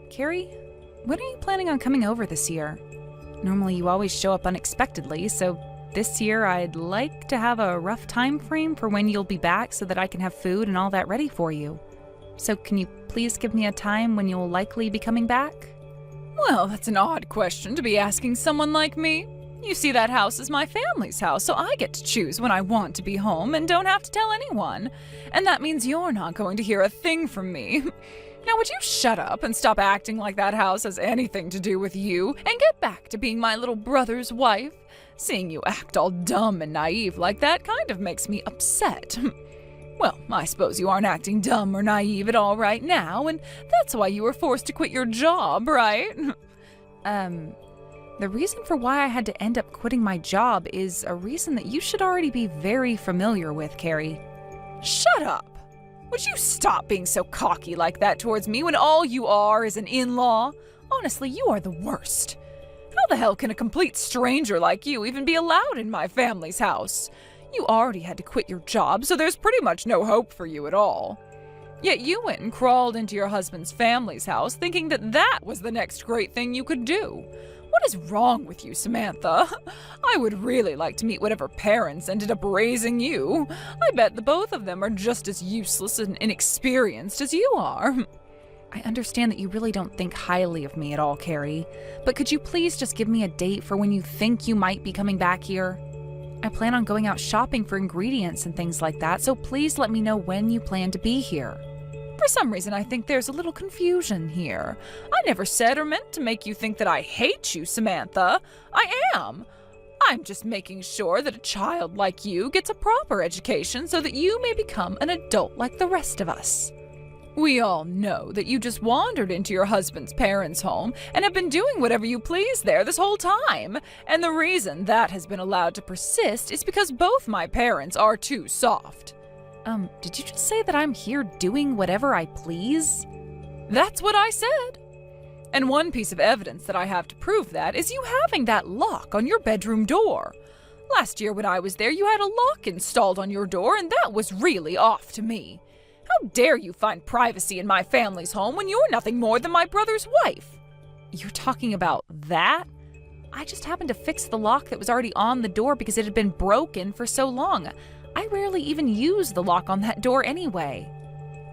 Carrie, when are you planning on coming over this year? Normally you always show up unexpectedly, so this year I'd like to have a rough time frame for when you'll be back so that I can have food and all that ready for you. So can you please give me a time when you'll likely be coming back? Well, that's an odd question to be asking someone like me. You see, that house is my family's house, so I get to choose when I want to be home and don't have to tell anyone. And that means you're not going to hear a thing from me. Now, would you shut up and stop acting like that house has anything to do with you and get back to being my little brother's wife? Seeing you act all dumb and naive like that kind of makes me upset. Well, I suppose you aren't acting dumb or naive at all right now, and that's why you were forced to quit your job, right? The reason for why I had to end up quitting my job is a reason that you should already be very familiar with, Carrie. Shut up! Would you stop being so cocky like that towards me when all you are is an in-law? Honestly, you are the worst. How the hell can a complete stranger like you even be allowed in my family's house? You already had to quit your job, so there's pretty much no hope for you at all. Yet you went and crawled into your husband's family's house thinking that that was the next great thing you could do. What is wrong with you, Samantha? I would really like to meet whatever parents ended up raising you. I bet the both of them are just as useless and inexperienced as you are. I understand that you really don't think highly of me at all, Carrie, but could you please just give me a date for when you think you might be coming back here? I plan on going out shopping for ingredients and things like that, so please let me know when you plan to be here. For some reason, I think there's a little confusion here. I never said or meant to make you think that I hate you, Samantha. I am. I'm just making sure that a child like you gets a proper education so that you may become an adult like the rest of us. We all know that you just wandered into your husband's parents' home and have been doing whatever you please there this whole time. And the reason that has been allowed to persist is because both my parents are too soft. Did you just say that I'm here doing whatever I please? That's what I said. And one piece of evidence that I have to prove that is you having that lock on your bedroom door. Last year when I was there, you had a lock installed on your door, and that was really off to me. How dare you find privacy in my family's home when you're nothing more than my brother's wife? You're talking about that? I just happened to fix the lock that was already on the door because it had been broken for so long. I rarely even use the lock on that door anyway.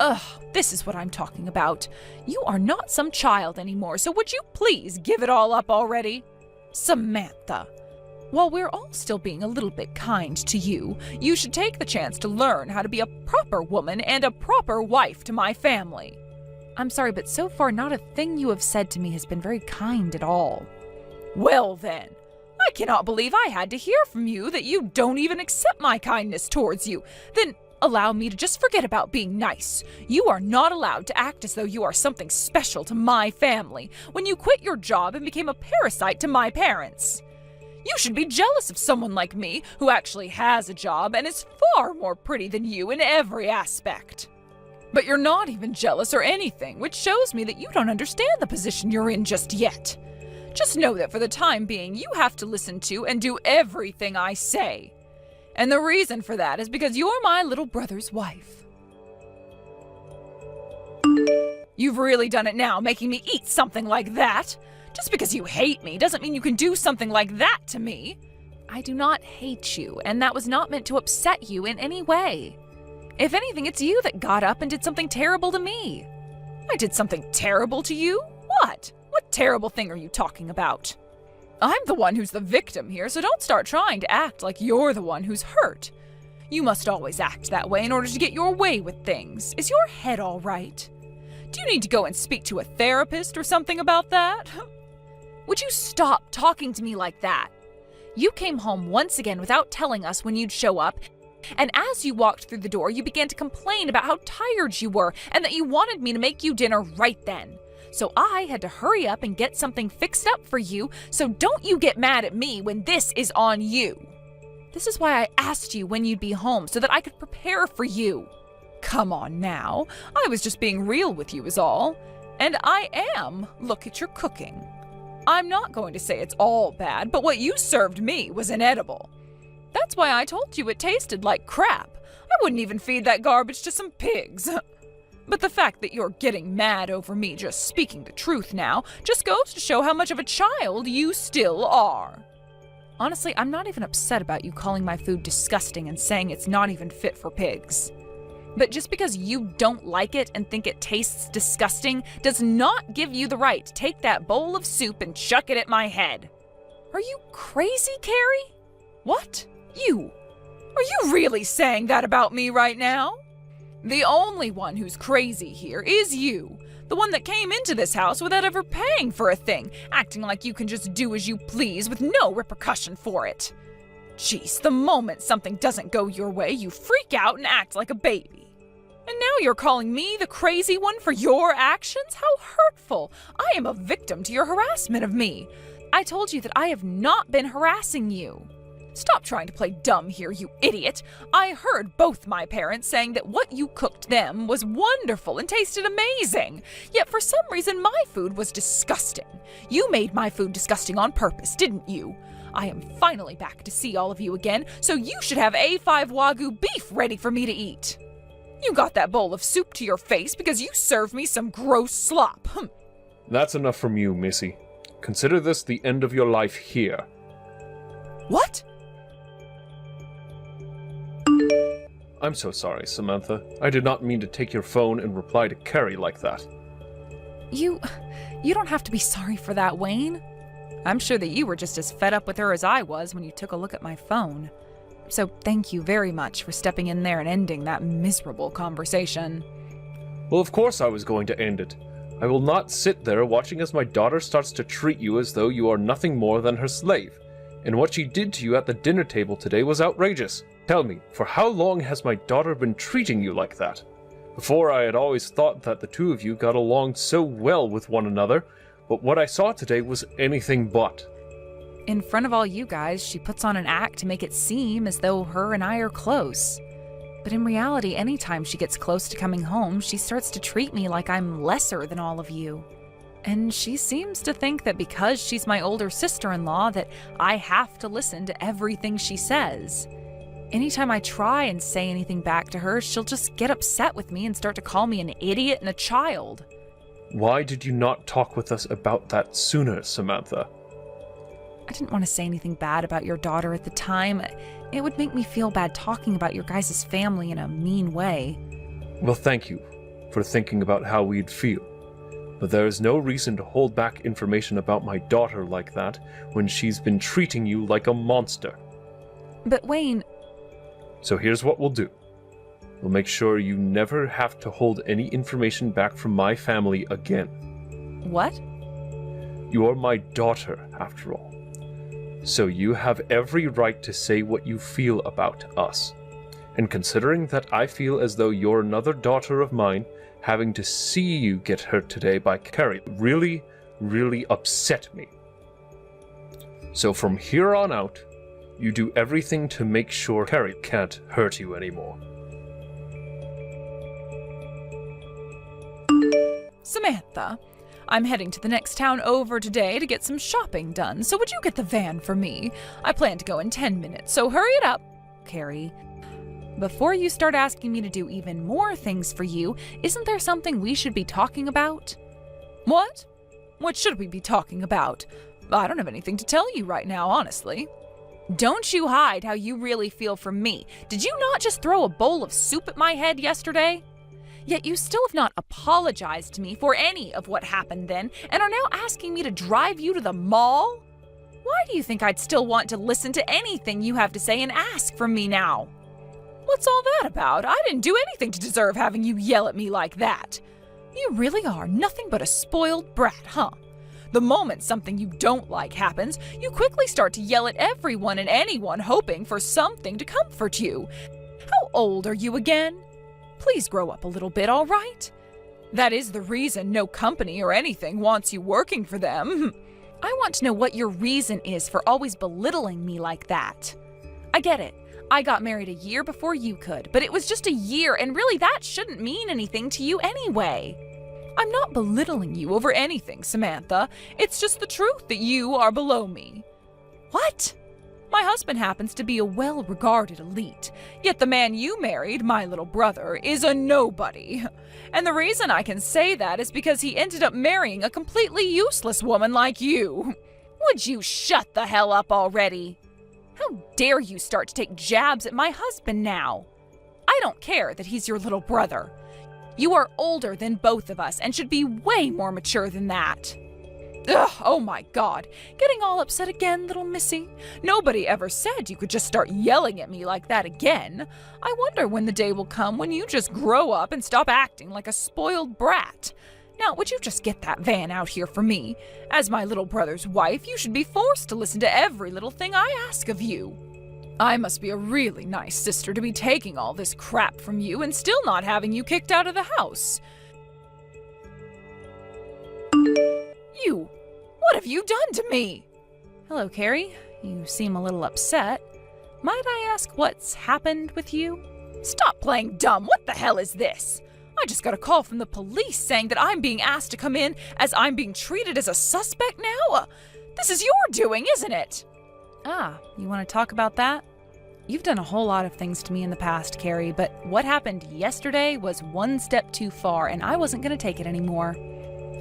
Ugh, this is what I'm talking about. You are not some child anymore, so would you please give it all up already? Samantha, while we're all still being a little bit kind to you, you should take the chance to learn how to be a proper woman and a proper wife to my family. I'm sorry, but so far not a thing you have said to me has been very kind at all. Well then, I cannot believe I had to hear from you that you don't even accept my kindness towards you. Then allow me to just forget about being nice. You are not allowed to act as though you are something special to my family when you quit your job and became a parasite to my parents. You should be jealous of someone like me who actually has a job and is far more pretty than you in every aspect. But you're not even jealous or anything, which shows me that you don't understand the position you're in just yet. Just know that for the time being, you have to listen to and do everything I say. And the reason for that is because you're my little brother's wife. You've really done it now, making me eat something like that. Just because you hate me doesn't mean you can do something like that to me. I do not hate you, and that was not meant to upset you in any way. If anything, it's you that got up and did something terrible to me. I did something terrible to you? What? What terrible thing are you talking about? I'm the one who's the victim here, so don't start trying to act like you're the one who's hurt. You must always act that way in order to get your way with things. Is your head all right? Do you need to go and speak to a therapist or something about that? Would you stop talking to me like that? You came home once again without telling us when you'd show up, and as you walked through the door, you began to complain about how tired you were and that you wanted me to make you dinner right then. So I had to hurry up and get something fixed up for you, so don't you get mad at me when this is on you. This is why I asked you when you'd be home, so that I could prepare for you. Come on now, I was just being real with you is all. And I am. Look at your cooking. I'm not going to say it's all bad, but what you served me was inedible. That's why I told you it tasted like crap. I wouldn't even feed that garbage to some pigs. But the fact that you're getting mad over me just speaking the truth now just goes to show how much of a child you still are. Honestly, I'm not even upset about you calling my food disgusting and saying it's not even fit for pigs. But just because you don't like it and think it tastes disgusting does not give you the right to take that bowl of soup and chuck it at my head. Are you crazy, Carrie? What? You? Are you really saying that about me right now? The only one who's crazy here is you. The one that came into this house without ever paying for a thing, acting like you can just do as you please with no repercussion for it. Jeez, the moment something doesn't go your way, you freak out and act like a baby. And now you're calling me the crazy one for your actions? How hurtful! I am a victim to your harassment of me. I told you that I have not been harassing you. Stop trying to play dumb here, you idiot. I heard both my parents saying that what you cooked them was wonderful and tasted amazing. Yet for some reason my food was disgusting. You made my food disgusting on purpose, didn't you? I am finally back to see all of you again, so you should have A5 Wagyu beef ready for me to eat. You got that bowl of soup to your face because you served me some gross slop. That's enough from you, Missy. Consider this the end of your life here. What? I'm so sorry, Samantha. I did not mean to take your phone and reply to Carrie like that. You don't have to be sorry for that, Wayne. I'm sure that you were just as fed up with her as I was when you took a look at my phone. So thank you very much for stepping in there and ending that miserable conversation. Well, of course I was going to end it. I will not sit there watching as my daughter starts to treat you as though you are nothing more than her slave. And what she did to you at the dinner table today was outrageous. Tell me, for how long has my daughter been treating you like that? Before, I had always thought that the two of you got along so well with one another, but what I saw today was anything but. In front of all you guys, she puts on an act to make it seem as though her and I are close. But in reality, anytime she gets close to coming home, she starts to treat me like I'm lesser than all of you. And she seems to think that because she's my older sister-in-law that I have to listen to everything she says. Anytime I try and say anything back to her, she'll just get upset with me and start to call me an idiot and a child. Why did you not talk with us about that sooner, Samantha? I didn't want to say anything bad about your daughter at the time. It would make me feel bad talking about your guys' family in a mean way. Well, thank you for thinking about how we'd feel. But there is no reason to hold back information about my daughter like that when she's been treating you like a monster. But Wayne... So here's what we'll do. We'll make sure you never have to hold any information back from my family again. What? You are my daughter, after all. So you have every right to say what you feel about us. And considering that I feel as though you're another daughter of mine, having to see you get hurt today by Carrie really, really upset me. So from here on out, you do everything to make sure Carrie can't hurt you anymore. Samantha, I'm heading to the next town over today to get some shopping done, so would you get the van for me? I plan to go in 10 minutes, so hurry it up. Carrie, before you start asking me to do even more things for you, isn't there something we should be talking about? What? What should we be talking about? I don't have anything to tell you right now, honestly. Don't you hide how you really feel from me. Did you not just throw a bowl of soup at my head yesterday? Yet you still have not apologized to me for any of what happened then, and are now asking me to drive you to the mall? Why do you think I'd still want to listen to anything you have to say and ask from me now? What's all that about? I didn't do anything to deserve having you yell at me like that. You really are nothing but a spoiled brat, huh? The moment something you don't like happens, you quickly start to yell at everyone and anyone hoping for something to comfort you. How old are you again? Please grow up a little bit, all right? That is the reason no company or anything wants you working for them. I want to know what your reason is for always belittling me like that. I get it. I got married a year before you could, but it was just a year, and really that shouldn't mean anything to you anyway. I'm not belittling you over anything, Samantha. It's just the truth that you are below me. What? My husband happens to be a well-regarded elite, yet the man you married, my little brother, is a nobody. And the reason I can say that is because he ended up marrying a completely useless woman like you. Would you shut the hell up already? How dare you start to take jabs at my husband now? I don't care that he's your little brother. You are older than both of us and should be way more mature than that. Ugh, oh my God. Getting all upset again, little missy? Nobody ever said you could just start yelling at me like that again. I wonder when the day will come when you just grow up and stop acting like a spoiled brat. Now, would you just get that van out here for me? As my little brother's wife, you should be forced to listen to every little thing I ask of you. I must be a really nice sister to be taking all this crap from you and still not having you kicked out of the house. You! What have you done to me? Hello, Carrie. You seem a little upset. Might I ask what's happened with you? Stop playing dumb. What the hell is this? I just got a call from the police saying that I'm being asked to come in as I'm being treated as a suspect now? This is your doing, isn't it? Ah, you want to talk about that? You've done a whole lot of things to me in the past, Carrie, but what happened yesterday was one step too far, and I wasn't going to take it anymore.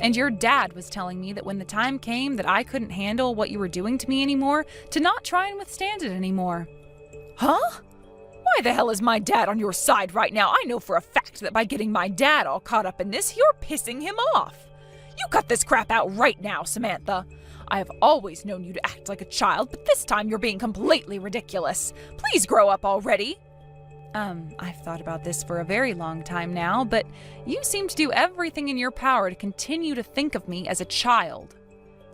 And your dad was telling me that when the time came that I couldn't handle what you were doing to me anymore, to not try and withstand it anymore. Huh? Why the hell is my dad on your side right now? I know for a fact that by getting my dad all caught up in this, you're pissing him off. You cut this crap out right now, Samantha. I have always known you to act like a child, but this time you're being completely ridiculous. Please grow up already. I've thought about this for a very long time now, but you seem to do everything in your power to continue to think of me as a child.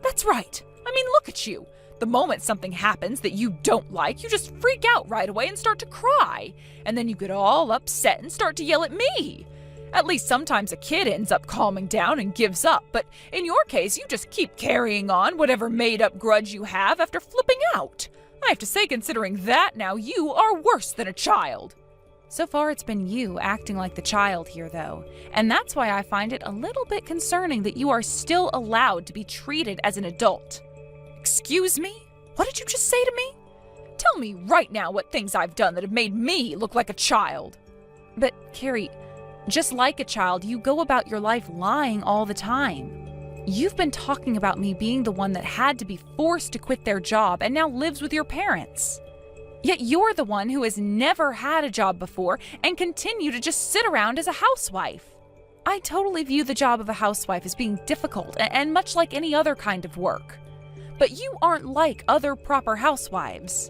That's right. I mean, look at you. The moment something happens that you don't like, you just freak out right away and start to cry. And then you get all upset and start to yell at me. At least sometimes a kid ends up calming down and gives up, but in your case, you just keep carrying on whatever made-up grudge you have after flipping out. I have to say, considering that now, you are worse than a child. So far, it's been you acting like the child here, though, and that's why I find it a little bit concerning that you are still allowed to be treated as an adult. Excuse me? What did you just say to me? Tell me right now what things I've done that have made me look like a child. But, Carrie, just like a child, you go about your life lying all the time. You've been talking about me being the one that had to be forced to quit their job and now lives with your parents. Yet you're the one who has never had a job before and continue to just sit around as a housewife. I totally view the job of a housewife as being difficult and much like any other kind of work. But you aren't like other proper housewives.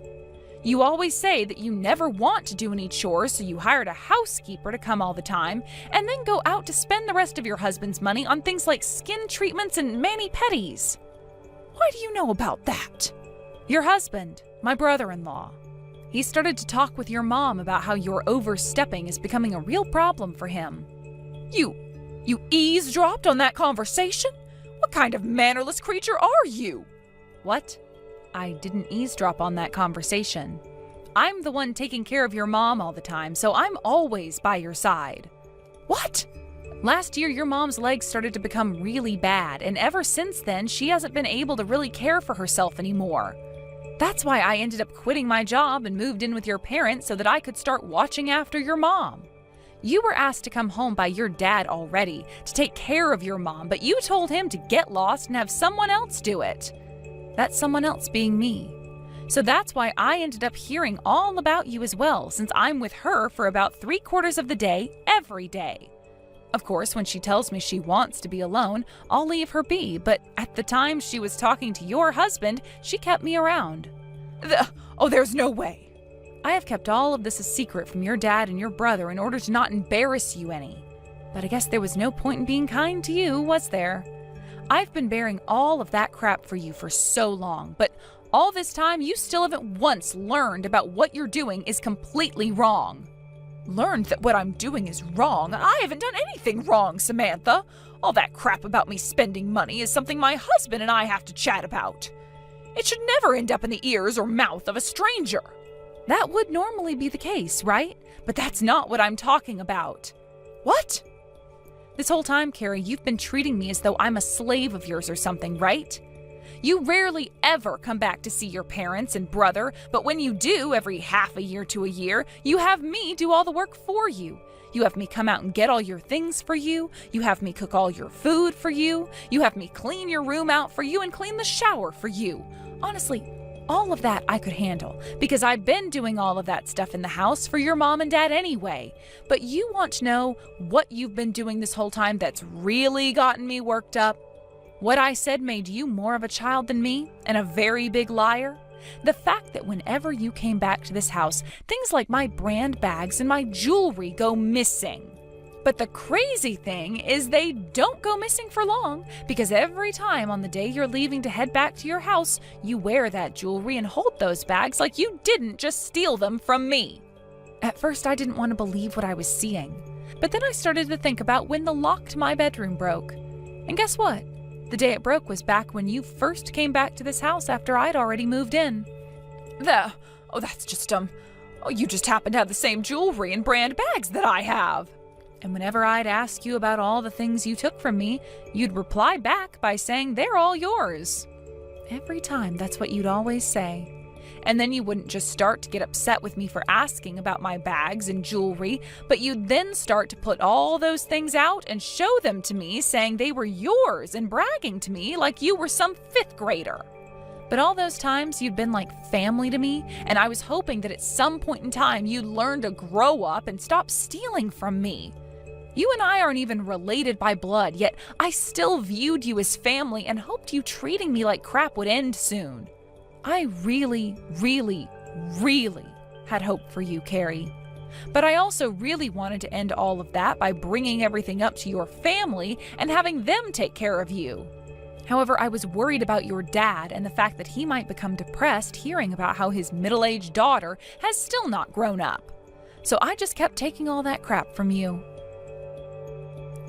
You always say that you never want to do any chores, so you hired a housekeeper to come all the time, and then go out to spend the rest of your husband's money on things like skin treatments and mani-pedis. Why do you know about that? Your husband, my brother-in-law. He started to talk with your mom about how your overstepping is becoming a real problem for him. You eavesdropped on that conversation? What kind of mannerless creature are you? What? I didn't eavesdrop on that conversation. I'm the one taking care of your mom all the time, so I'm always by your side. What? Last year, your mom's legs started to become really bad, and ever since then, she hasn't been able to really care for herself anymore. That's why I ended up quitting my job and moved in with your parents so that I could start watching after your mom. You were asked to come home by your dad already to take care of your mom, but you told him to get lost and have someone else do it. That someone else being me. So that's why I ended up hearing all about you as well, since I'm with her for about 3/4 of the day, every day. Of course, when she tells me she wants to be alone, I'll leave her be, but at the time she was talking to your husband, she kept me around. There's no way. I have kept all of this a secret from your dad and your brother in order to not embarrass you any. But I guess there was no point in being kind to you, was there? I've been bearing all of that crap for you for so long, but all this time you still haven't once learned about what you're doing is completely wrong. Learned that what I'm doing is wrong? I haven't done anything wrong, Samantha. All that crap about me spending money is something my husband and I have to chat about. It should never end up in the ears or mouth of a stranger. That would normally be the case, right? But that's not what I'm talking about. What? This whole time, Carrie, you've been treating me as though I'm a slave of yours or something, right? You rarely ever come back to see your parents and brother, but when you do, every half a year to a year, you have me do all the work for you. You have me come out and get all your things for you. You have me cook all your food for you. You have me clean your room out for you and clean the shower for you. Honestly, all of that I could handle because I've been doing all of that stuff in the house for your mom and dad anyway. But you want to know what you've been doing this whole time that's really gotten me worked up? What I said made you more of a child than me and a very big liar? The fact that whenever you came back to this house, things like my brand bags and my jewelry go missing. But the crazy thing is they don't go missing for long, because every time on the day you're leaving to head back to your house, you wear that jewelry and hold those bags like you didn't just steal them from me. At first, I didn't want to believe what I was seeing, but then I started to think about when the lock to my bedroom broke. And guess what? The day it broke was back when you first came back to this house after I'd already moved in. That's just, you just happen to have the same jewelry and brand bags that I have. And whenever I'd ask you about all the things you took from me, you'd reply back by saying they're all yours. Every time, that's what you'd always say. And then you wouldn't just start to get upset with me for asking about my bags and jewelry, but you'd then start to put all those things out and show them to me, saying they were yours and bragging to me like you were some 5th grader. But all those times you'd been like family to me, and I was hoping that at some point in time you'd learn to grow up and stop stealing from me. You and I aren't even related by blood, yet I still viewed you as family and hoped you treating me like crap would end soon. I really, really, really had hope for you, Carrie. But I also really wanted to end all of that by bringing everything up to your family and having them take care of you. However, I was worried about your dad and the fact that he might become depressed hearing about how his middle-aged daughter has still not grown up. So I just kept taking all that crap from you.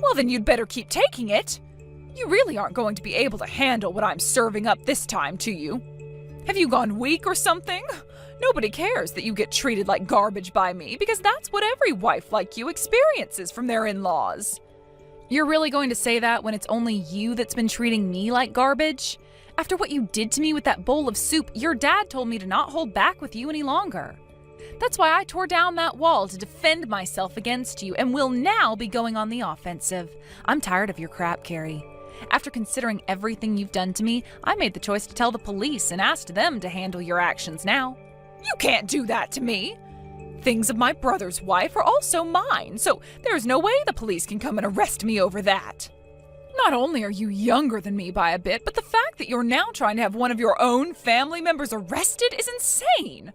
Well, then you'd better keep taking it. You really aren't going to be able to handle what I'm serving up this time to you. Have you gone weak or something? Nobody cares that you get treated like garbage by me because that's what every wife like you experiences from their in-laws. You're really going to say that when it's only you that's been treating me like garbage? After what you did to me with that bowl of soup, your dad told me to not hold back with you any longer. That's why I tore down that wall to defend myself against you and will now be going on the offensive. I'm tired of your crap, Carrie. After considering everything you've done to me, I made the choice to tell the police and asked them to handle your actions now. You can't do that to me. Things of my brother's wife are also mine, so there's no way the police can come and arrest me over that. Not only are you younger than me by a bit, but the fact that you're now trying to have one of your own family members arrested is insane.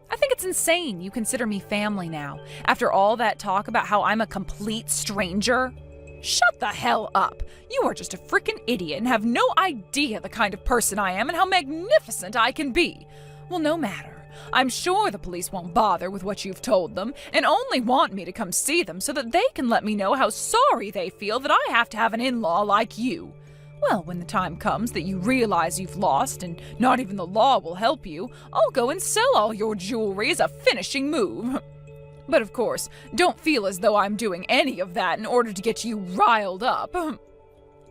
I think it's insane you consider me family now, after all that talk about how I'm a complete stranger. Shut the hell up. You are just a freaking idiot and have no idea the kind of person I am and how magnificent I can be. Well, no matter. I'm sure the police won't bother with what you've told them and only want me to come see them so that they can let me know how sorry they feel that I have to have an in-law like you. Well, when the time comes that you realize you've lost and not even the law will help you, I'll go and sell all your jewelry as a finishing move. But of course, don't feel as though I'm doing any of that in order to get you riled up.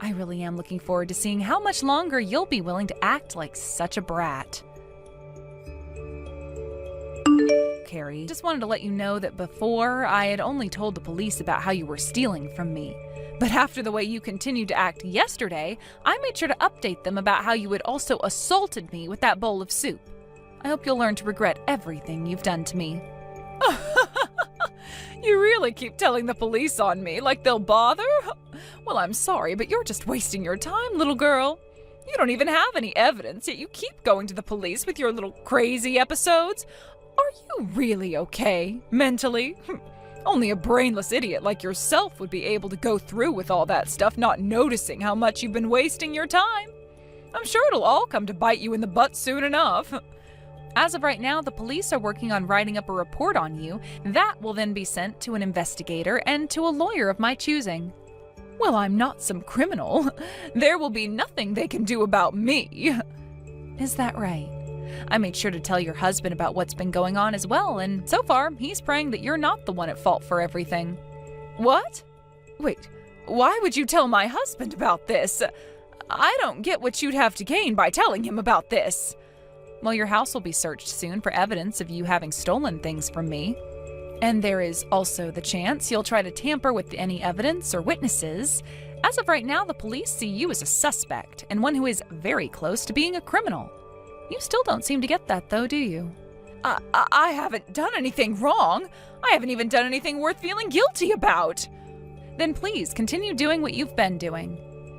I really am looking forward to seeing how much longer you'll be willing to act like such a brat. Carrie, just wanted to let you know that before, I had only told the police about how you were stealing from me. But after the way you continued to act yesterday, I made sure to update them about how you had also assaulted me with that bowl of soup. I hope you'll learn to regret everything you've done to me. You really keep telling the police on me like they'll bother? Well, I'm sorry, but you're just wasting your time, little girl. You don't even have any evidence, yet you keep going to the police with your little crazy episodes. Are you really okay, mentally? Only a brainless idiot like yourself would be able to go through with all that stuff, not noticing how much you've been wasting your time. I'm sure it'll all come to bite you in the butt soon enough. As of right now, the police are working on writing up a report on you. That will then be sent to an investigator and to a lawyer of my choosing. Well, I'm not some criminal. There will be nothing they can do about me. Is that right? I made sure to tell your husband about what's been going on as well, and so far, he's praying that you're not the one at fault for everything. What? Wait, why would you tell my husband about this? I don't get what you'd have to gain by telling him about this. Well, your house will be searched soon for evidence of you having stolen things from me. And there is also the chance you'll try to tamper with any evidence or witnesses. As of right now, the police see you as a suspect, and one who is very close to being a criminal. You still don't seem to get that, though, do you? I haven't done anything wrong. I haven't even done anything worth feeling guilty about. Then please continue doing what you've been doing.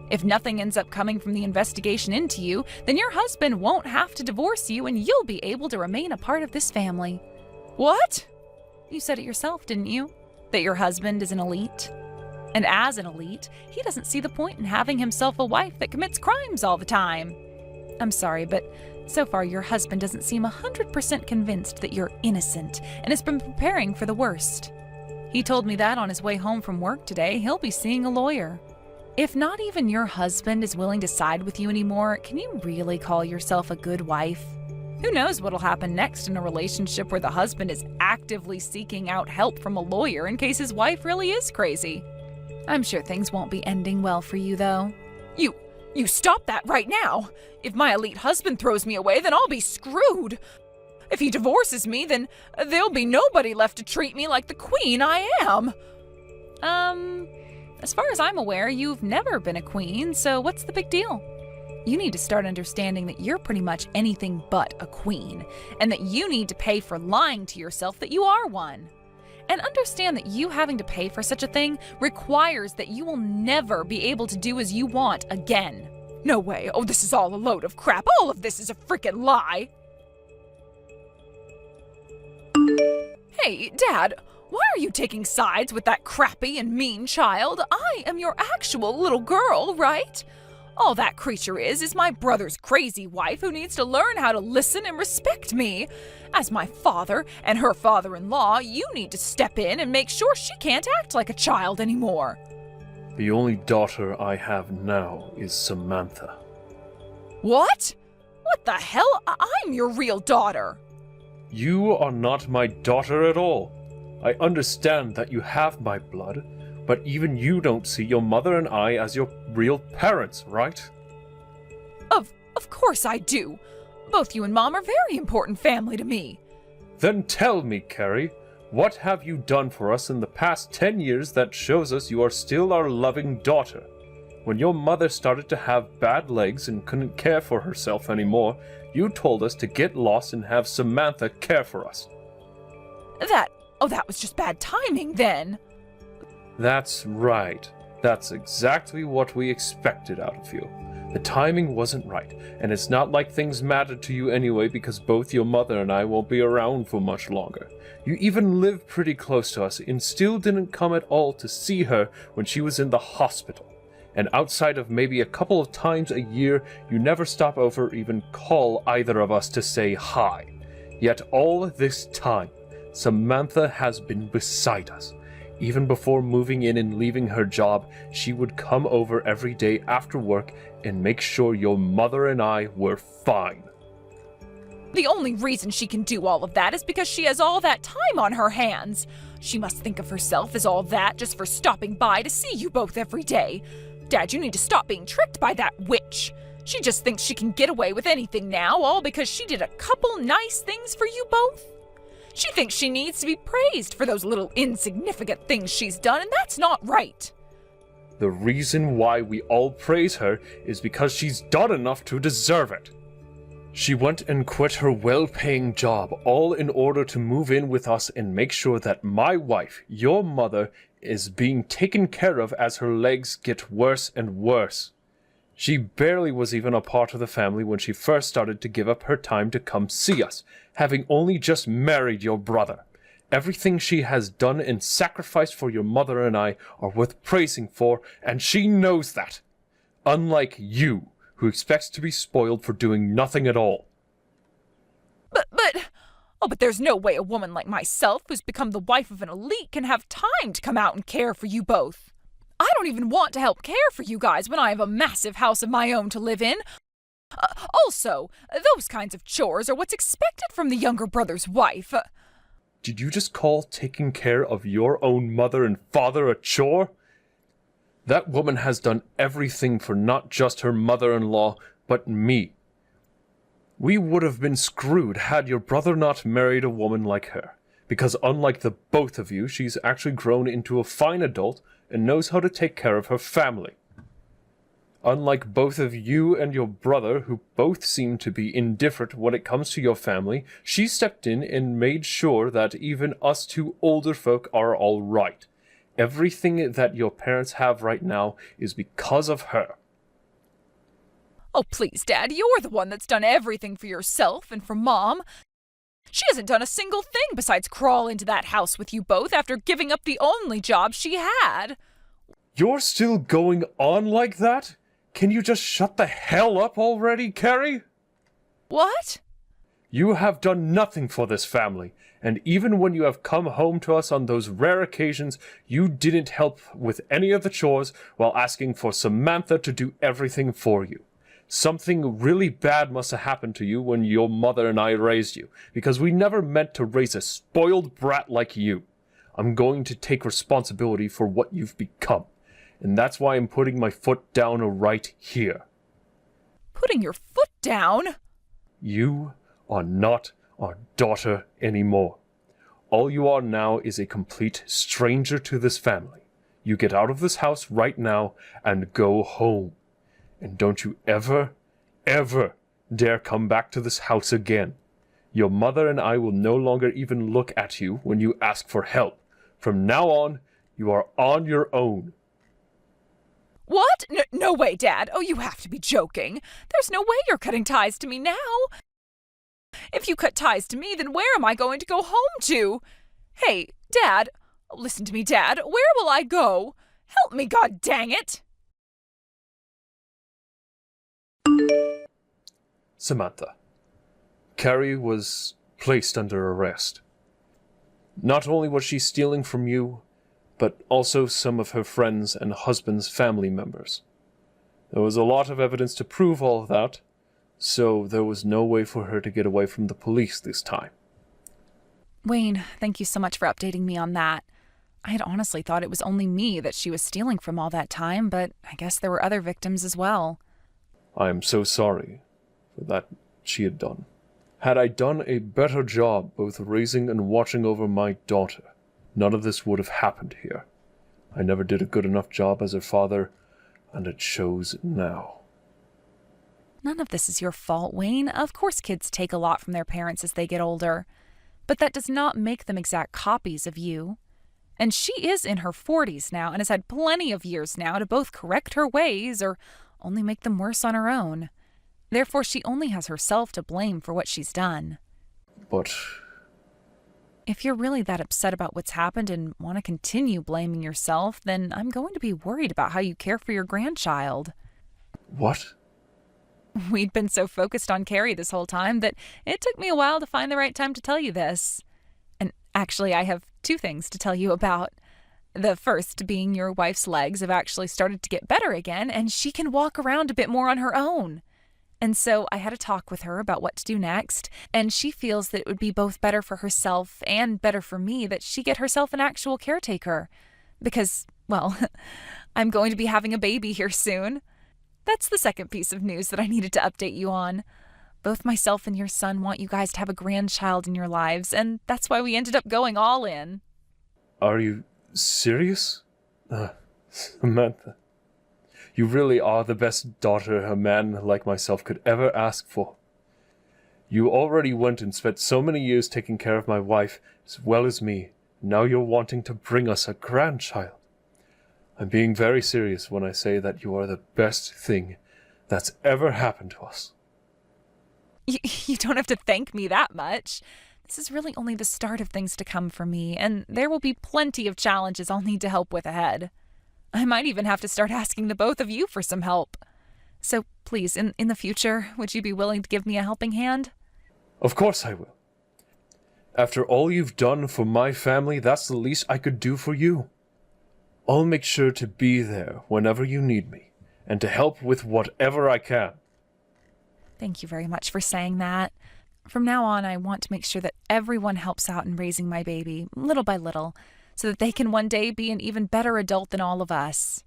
If nothing ends up coming from the investigation into you, then your husband won't have to divorce you and you'll be able to remain a part of this family. What? You said it yourself, didn't you? That your husband is an elite. And as an elite, he doesn't see the point in having himself a wife that commits crimes all the time. I'm sorry, but so far your husband doesn't seem 100% convinced that you're innocent and has been preparing for the worst. He told me that on his way home from work today, he'll be seeing a lawyer. If not even your husband is willing to side with you anymore, can you really call yourself a good wife? Who knows what'll happen next in a relationship where the husband is actively seeking out help from a lawyer in case his wife really is crazy. I'm sure things won't be ending well for you, though. You stop that right now. If my elite husband throws me away, then I'll be screwed. If he divorces me, then there'll be nobody left to treat me like the queen I am. As far as I'm aware, you've never been a queen, so what's the big deal? You need to start understanding that you're pretty much anything but a queen, and that you need to pay for lying to yourself that you are one. And understand that you having to pay for such a thing requires that you will never be able to do as you want again. No way. Oh, this is all a load of crap. All of this is a freaking lie. Hey, Dad, why are you taking sides with that crappy and mean child? I am your actual little girl, right? All that creature is my brother's crazy wife who needs to learn how to listen and respect me. As my father and her father-in-law, you need to step in and make sure she can't act like a child anymore. The only daughter I have now is Samantha. What? What the hell? I'm your real daughter. You are not my daughter at all. I understand that you have my blood, but even you don't see your mother and I as your real parents, right? Of course I do. Both you and Mom are very important family to me. Then tell me, Carrie, what have you done for us in the past 10 years that shows us you are still our loving daughter? When your mother started to have bad legs and couldn't care for herself anymore, you told us to get lost and have Samantha care for us. That was just bad timing then. That's right. That's exactly what we expected out of you. The timing wasn't right, and it's not like things mattered to you anyway because both your mother and I won't be around for much longer. You even live pretty close to us and still didn't come at all to see her when she was in the hospital. And outside of maybe a couple of times a year, you never stop over or even call either of us to say hi. Yet all this time, Samantha has been beside us. Even before moving in and leaving her job, she would come over every day after work and make sure your mother and I were fine. The only reason she can do all of that is because she has all that time on her hands. She must think of herself as all that just for stopping by to see you both every day. Dad, you need to stop being tricked by that witch. She just thinks she can get away with anything now, all because she did a couple nice things for you both. She thinks she needs to be praised for those little insignificant things she's done, and that's not right. The reason why we all praise her is because she's done enough to deserve it. She went and quit her well-paying job, all in order to move in with us and make sure that my wife, your mother, is being taken care of as her legs get worse and worse. She barely was even a part of the family when she first started to give up her time to come see us, having only just married your brother. Everything she has done and sacrificed for your mother and I are worth praising for, and she knows that. Unlike you, who expects to be spoiled for doing nothing at all. But there's no way a woman like myself, who's become the wife of an elite, can have time to come out and care for you both. I don't even want to help care for you guys when I have a massive house of my own to live in. Also, those kinds of chores are what's expected from the younger brother's wife. Did you just call taking care of your own mother and father a chore? That woman has done everything for not just her mother-in-law, but me. We would have been screwed had your brother not married a woman like her, because unlike the both of you, she's actually grown into a fine adult and knows how to take care of her family. Unlike both of you and your brother, who both seem to be indifferent when it comes to your family, she stepped in and made sure that even us two older folk are all right. Everything that your parents have right now is because of her. Oh, please, Dad, you're the one that's done everything for yourself and for Mom. She hasn't done a single thing besides crawl into that house with you both after giving up the only job she had. You're still going on like that? Can you just shut the hell up already, Carrie? What? You have done nothing for this family, and even when you have come home to us on those rare occasions, you didn't help with any of the chores while asking for Samantha to do everything for you. Something really bad must have happened to you when your mother and I raised you, because we never meant to raise a spoiled brat like you. I'm going to take responsibility for what you've become, and that's why I'm putting my foot down right here. Putting your foot down? You are not our daughter anymore. All you are now is a complete stranger to this family. You get out of this house right now and go home. And don't you ever, ever dare come back to this house again. Your mother and I will no longer even look at you when you ask for help. From now on, you are on your own. What? No way, Dad. Oh, you have to be joking. There's no way you're cutting ties to me now. If you cut ties to me, then where am I going to go home to? Hey, Dad, listen to me, Dad. Where will I go? Help me, God dang it! Samantha, Carrie was placed under arrest. Not only was she stealing from you, but also some of her friends' and husband's family members. There was a lot of evidence to prove all of that, so there was no way for her to get away from the police this time. Wayne, thank you so much for updating me on that. I had honestly thought it was only me that she was stealing from all that time, but I guess there were other victims as well. I am so sorry for that she had done. Had I done a better job both raising and watching over my daughter, none of this would have happened here. I never did a good enough job as her father, and it shows now. None of this is your fault, Wayne. Of course kids take a lot from their parents as they get older. But that does not make them exact copies of you. And she is in her 40s now and has had plenty of years now to both correct her ways or only make them worse on her own. Therefore, she only has herself to blame for what she's done. But if you're really that upset about what's happened and want to continue blaming yourself, then I'm going to be worried about how you care for your grandchild. what? We'd been so focused on Carrie this whole time that it took me a while to find the right time to tell you this. And actually, I have 2 things to tell you about. The first being your wife's legs have actually started to get better again, and she can walk around a bit more on her own. And so I had a talk with her about what to do next, and she feels that it would be both better for herself and better for me that she get herself an actual caretaker. Because, well, I'm going to be having a baby here soon. That's the second piece of news that I needed to update you on. Both myself and your son want you guys to have a grandchild in your lives, and that's why we ended up going all in. Are you serious? Samantha, you really are the best daughter a man like myself could ever ask for. You already went and spent so many years taking care of my wife as well as me. Now you're wanting to bring us a grandchild. I'm being very serious when I say that you are the best thing that's ever happened to us. You don't have to thank me that much. This is really only the start of things to come for me, and there will be plenty of challenges I'll need to help with ahead. I might even have to start asking the both of you for some help. So please, in the future, would you be willing to give me a helping hand? Of course I will. After all you've done for my family, that's the least I could do for you. I'll make sure to be there whenever you need me, and to help with whatever I can. Thank you very much for saying that. From now on, I want to make sure that everyone helps out in raising my baby, little by little, so that they can one day be an even better adult than all of us.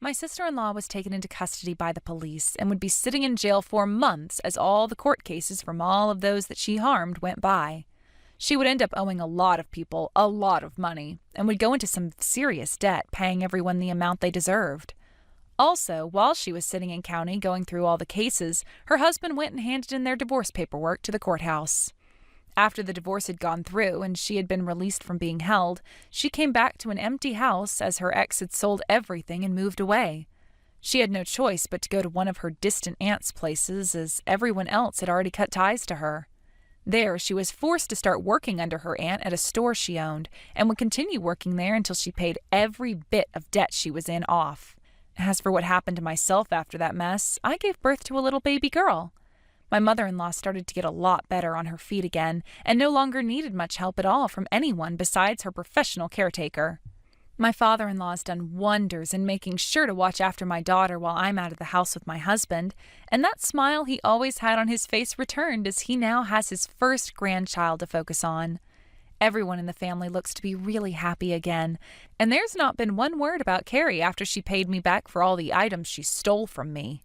My sister-in-law was taken into custody by the police and would be sitting in jail for months as all the court cases from all of those that she harmed went by. She would end up owing a lot of people a lot of money and would go into some serious debt, paying everyone the amount they deserved. Also, while she was sitting in county going through all the cases, her husband went and handed in their divorce paperwork to the courthouse. After the divorce had gone through and she had been released from being held, she came back to an empty house as her ex had sold everything and moved away. She had no choice but to go to one of her distant aunt's places, as everyone else had already cut ties to her. There, she was forced to start working under her aunt at a store she owned, and would continue working there until she paid every bit of debt she was in off. As for what happened to myself after that mess, I gave birth to a little baby girl. My mother-in-law started to get a lot better on her feet again, and no longer needed much help at all from anyone besides her professional caretaker. My father-in-law has done wonders in making sure to watch after my daughter while I'm out of the house with my husband, and that smile he always had on his face returned as he now has his first grandchild to focus on. Everyone in the family looks to be really happy again, and there's not been one word about Carrie after she paid me back for all the items she stole from me.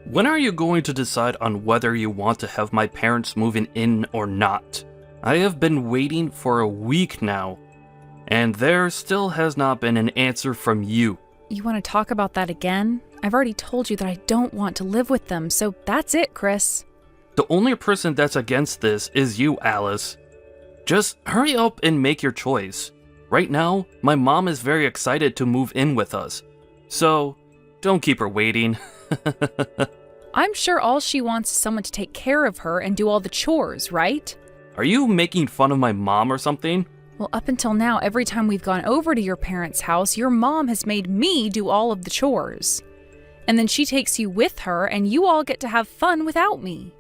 When are you going to decide on whether you want to have my parents moving in or not? I have been waiting for a week now, and there still has not been an answer from you. You want to talk about that again? I've already told you that I don't want to live with them, so that's it, Chris. The only person that's against this is you, Alice. Just hurry up and make your choice. Right now, my mom is very excited to move in with us, so don't keep her waiting. I'm sure all she wants is someone to take care of her and do all the chores, right? Are you making fun of my mom or something? Well, up until now, every time we've gone over to your parents' house, your mom has made me do all of the chores. And then she takes you with her, and you all get to have fun without me.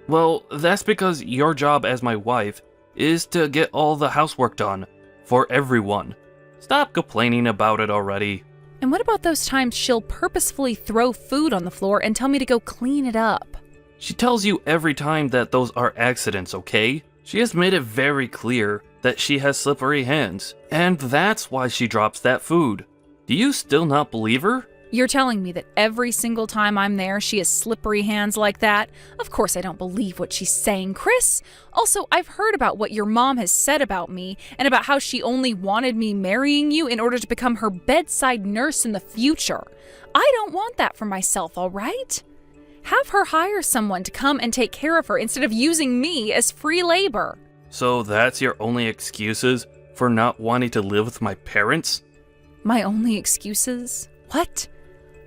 Well, that's because your job as my wife is to get all the housework done for everyone. Stop complaining about it already. And what about those times she'll purposefully throw food on the floor and tell me to go clean it up? She tells you every time that those are accidents, okay? She has made it very clear that she has slippery hands, and that's why she drops that food. Do you still not believe her? You're telling me that every single time I'm there, she has slippery hands like that? Of course I don't believe what she's saying, Chris. Also, I've heard about what your mom has said about me, and about how she only wanted me marrying you in order to become her bedside nurse in the future. I don't want that for myself, all right? Have her hire someone to come and take care of her instead of using me as free labor. So that's your only excuses for not wanting to live with my parents? My only excuses? What?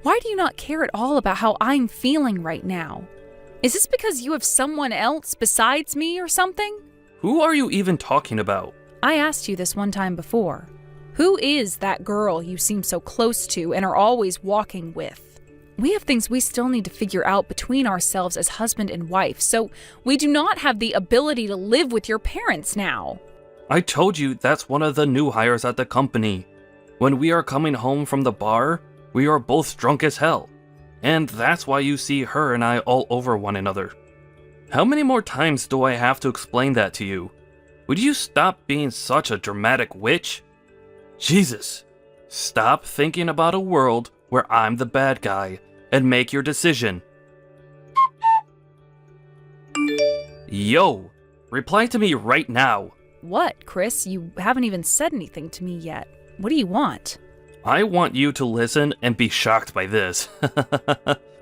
Why do you not care at all about how I'm feeling right now? Is this because you have someone else besides me or something? Who are you even talking about? I asked you this one time before. Who is that girl you seem so close to and are always walking with? We have things we still need to figure out between ourselves as husband and wife, so we do not have the ability to live with your parents now. I told you that's one of the new hires at the company. When we are coming home from the bar, we are both drunk as hell, and that's why you see her and I all over one another. How many more times do I have to explain that to you? Would you stop being such a dramatic witch? Jesus, stop thinking about a world where I'm the bad guy and make your decision. Yo, reply to me right now. What, Chris? You haven't even said anything to me yet. What do you want? I want you to listen and be shocked by this.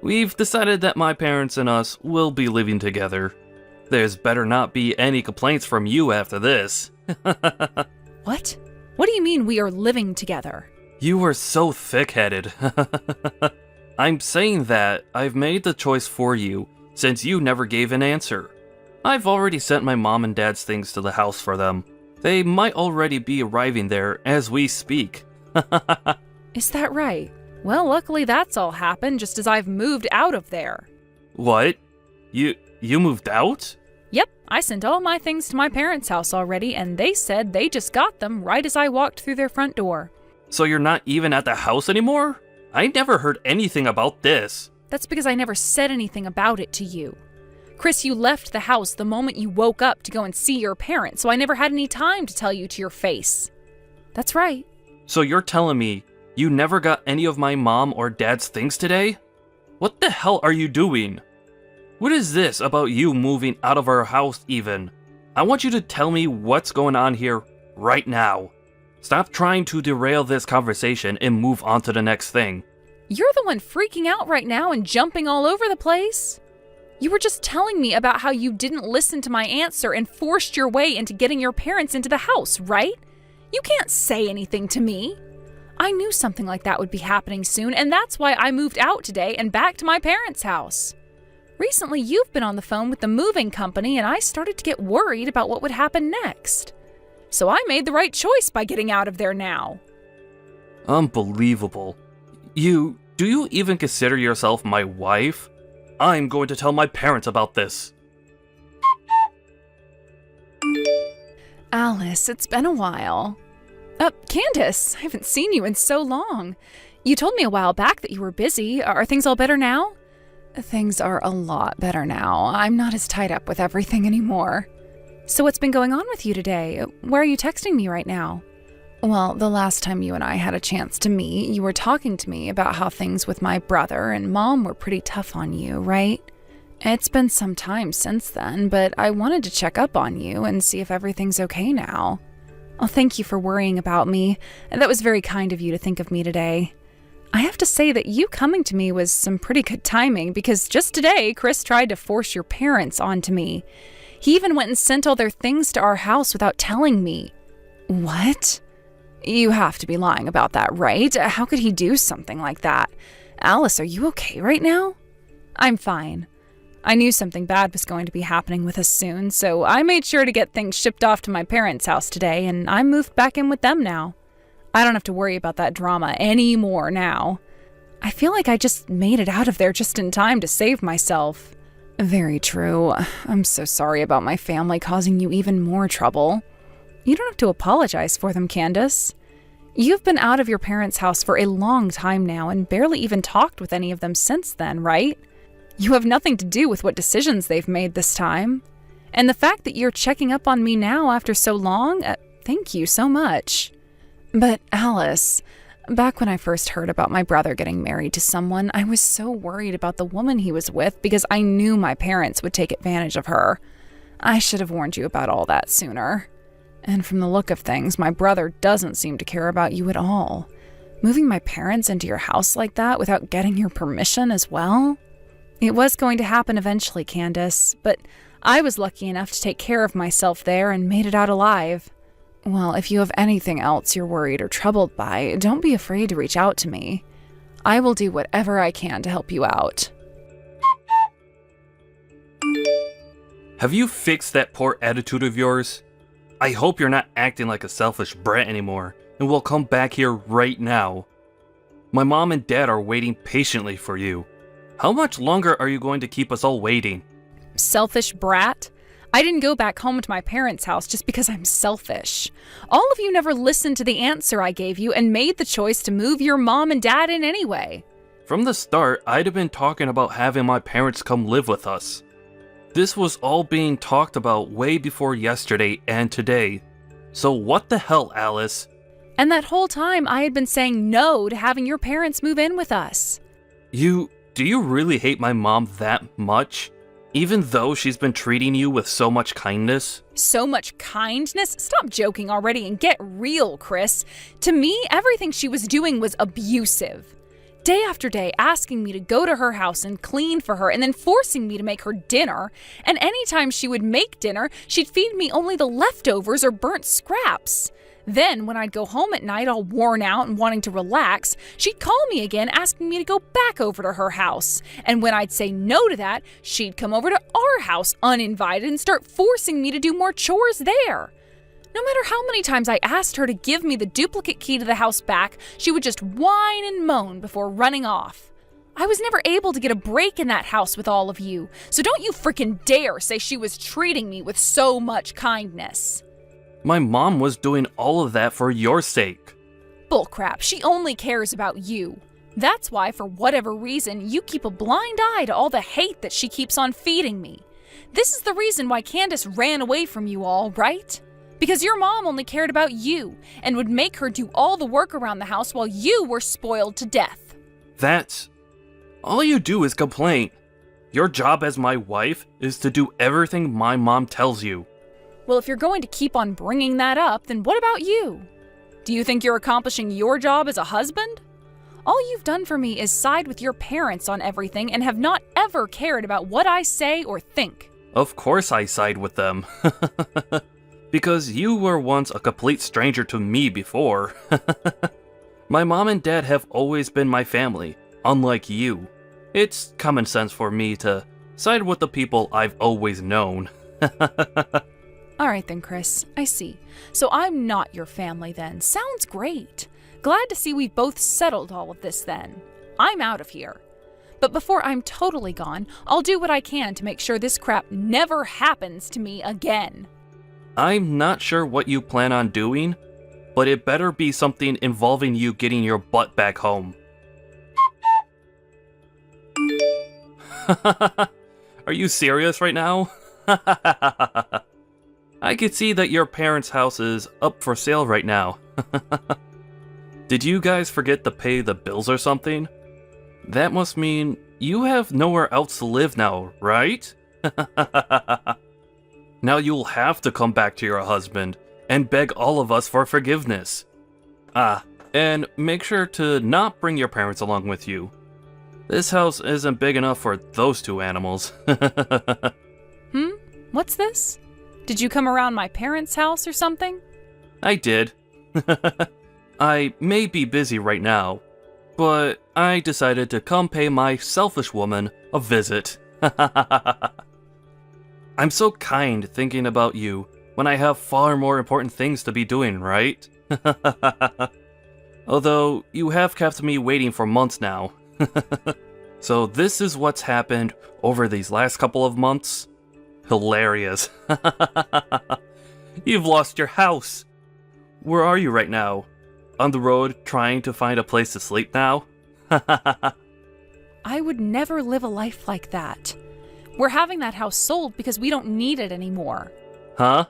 We've decided that my parents and us will be living together. There's better not be any complaints from you after this. What? What do you mean we are living together? You are so thick-headed. I'm saying that I've made the choice for you since you never gave an answer. I've already sent my mom and dad's things to the house for them. They might already be arriving there as we speak. Is that right? Well, luckily that's all happened just as I've moved out of there. What? You moved out? Yep, I sent all my things to my parents' house already, and they said they just got them right as I walked through their front door. So you're not even at the house anymore? I never heard anything about this. That's because I never said anything about it to you. Chris, you left the house the moment you woke up to go and see your parents, so I never had any time to tell you to your face. That's right. So you're telling me you never got any of my mom or dad's things today? What the hell are you doing? What is this about you moving out of our house even? I want you to tell me what's going on here right now. Stop trying to derail this conversation and move on to the next thing. You're the one freaking out right now and jumping all over the place. You were just telling me about how you didn't listen to my answer and forced your way into getting your parents into the house, right? You can't say anything to me. I knew something like that would be happening soon, and that's why I moved out today and back to my parents' house. Recently, you've been on the phone with the moving company, and I started to get worried about what would happen next. So I made the right choice by getting out of there now. Unbelievable. Do you even consider yourself my wife? I'm going to tell my parents about this. Alice, it's been a while. Candace, I haven't seen you in so long. You told me a while back that you were busy. Are things all better now? Things are a lot better now. I'm not as tied up with everything anymore. So what's been going on with you today? Where are you texting me right now? Well, the last time you and I had a chance to meet, you were talking to me about how things with my brother and Mom were pretty tough on you, right? It's been some time since then, but I wanted to check up on you and see if everything's okay now. Oh, thank you for worrying about me. That was very kind of you to think of me today. I have to say that you coming to me was some pretty good timing because just today, Chris tried to force your parents onto me. He even went and sent all their things to our house without telling me. What? You have to be lying about that, right? How could he do something like that? Alice, are you okay right now? I'm fine. I knew something bad was going to be happening with us soon, so I made sure to get things shipped off to my parents' house today, and I moved back in with them now. I don't have to worry about that drama anymore now. I feel like I just made it out of there just in time to save myself. Very true. I'm so sorry about my family causing you even more trouble. You don't have to apologize for them, Candace. You've been out of your parents' house for a long time now and barely even talked with any of them since then, right? You have nothing to do with what decisions they've made this time. And the fact that you're checking up on me now after so long, thank you so much. But Alice, back when I first heard about my brother getting married to someone, I was so worried about the woman he was with because I knew my parents would take advantage of her. I should have warned you about all that sooner. And from the look of things, my brother doesn't seem to care about you at all. Moving my parents into your house like that without getting your permission as well? It was going to happen eventually, Candace, but I was lucky enough to take care of myself there and made it out alive. Well, if you have anything else you're worried or troubled by, don't be afraid to reach out to me. I will do whatever I can to help you out. Have you fixed that poor attitude of yours? I hope you're not acting like a selfish brat anymore, and will come back here right now. My mom and dad are waiting patiently for you. How much longer are you going to keep us all waiting? Selfish brat? I didn't go back home to my parents' house just because I'm selfish. All of you never listened to the answer I gave you and made the choice to move your mom and dad in anyway. From the start, I'd have been talking about having my parents come live with us. This was all being talked about way before yesterday and today. So what the hell, Alice? And that whole time I had been saying no to having your parents move in with us. Do you really hate my mom that much? Even though she's been treating you with so much kindness? So much kindness? Stop joking already and get real, Chris. To me, everything she was doing was abusive. Day after day, asking me to go to her house and clean for her and then forcing me to make her dinner. And anytime she would make dinner, she'd feed me only the leftovers or burnt scraps. Then, when I'd go home at night all worn out and wanting to relax, she'd call me again asking me to go back over to her house. And when I'd say no to that, she'd come over to our house uninvited and start forcing me to do more chores there. No matter how many times I asked her to give me the duplicate key to the house back, she would just whine and moan before running off. I was never able to get a break in that house with all of you, so don't you freaking dare say she was treating me with so much kindness. My mom was doing all of that for your sake. Bullcrap, she only cares about you. That's why, for whatever reason, you keep a blind eye to all the hate that she keeps on feeding me. This is the reason why Candace ran away from you all, right? Because your mom only cared about you and would make her do all the work around the house while you were spoiled to death. That's... all you do is complain. Your job as my wife is to do everything my mom tells you. Well, if you're going to keep on bringing that up, then what about you? Do you think you're accomplishing your job as a husband? All you've done for me is side with your parents on everything and have not ever cared about what I say or think. Of course I side with them. Because you were once a complete stranger to me before. My mom and dad have always been my family, unlike you. It's common sense for me to side with the people I've always known. Alright then, Chris, I see. So I'm not your family then. Sounds great. Glad to see we've both settled all of this then. I'm out of here. But before I'm totally gone, I'll do what I can to make sure this crap never happens to me again. I'm not sure what you plan on doing, but it better be something involving you getting your butt back home. Are you serious right now? I could see that your parents' house is up for sale right now. Did you guys forget to pay the bills or something? That must mean you have nowhere else to live now, right? Now you'll have to come back to your husband and beg all of us for forgiveness. Ah, and make sure to not bring your parents along with you. This house isn't big enough for those two animals. What's this? Did you come around my parents' house or something? I did. I may be busy right now, but I decided to come pay my selfish woman a visit. I'm so kind thinking about you when I have far more important things to be doing, right? Although, you have kept me waiting for months now. So this is what's happened over these last couple of months? Hilarious. You've lost your house. Where are you right now? On the road trying to find a place to sleep now? I would never live a life like that. We're having that house sold because we don't need it anymore. Huh?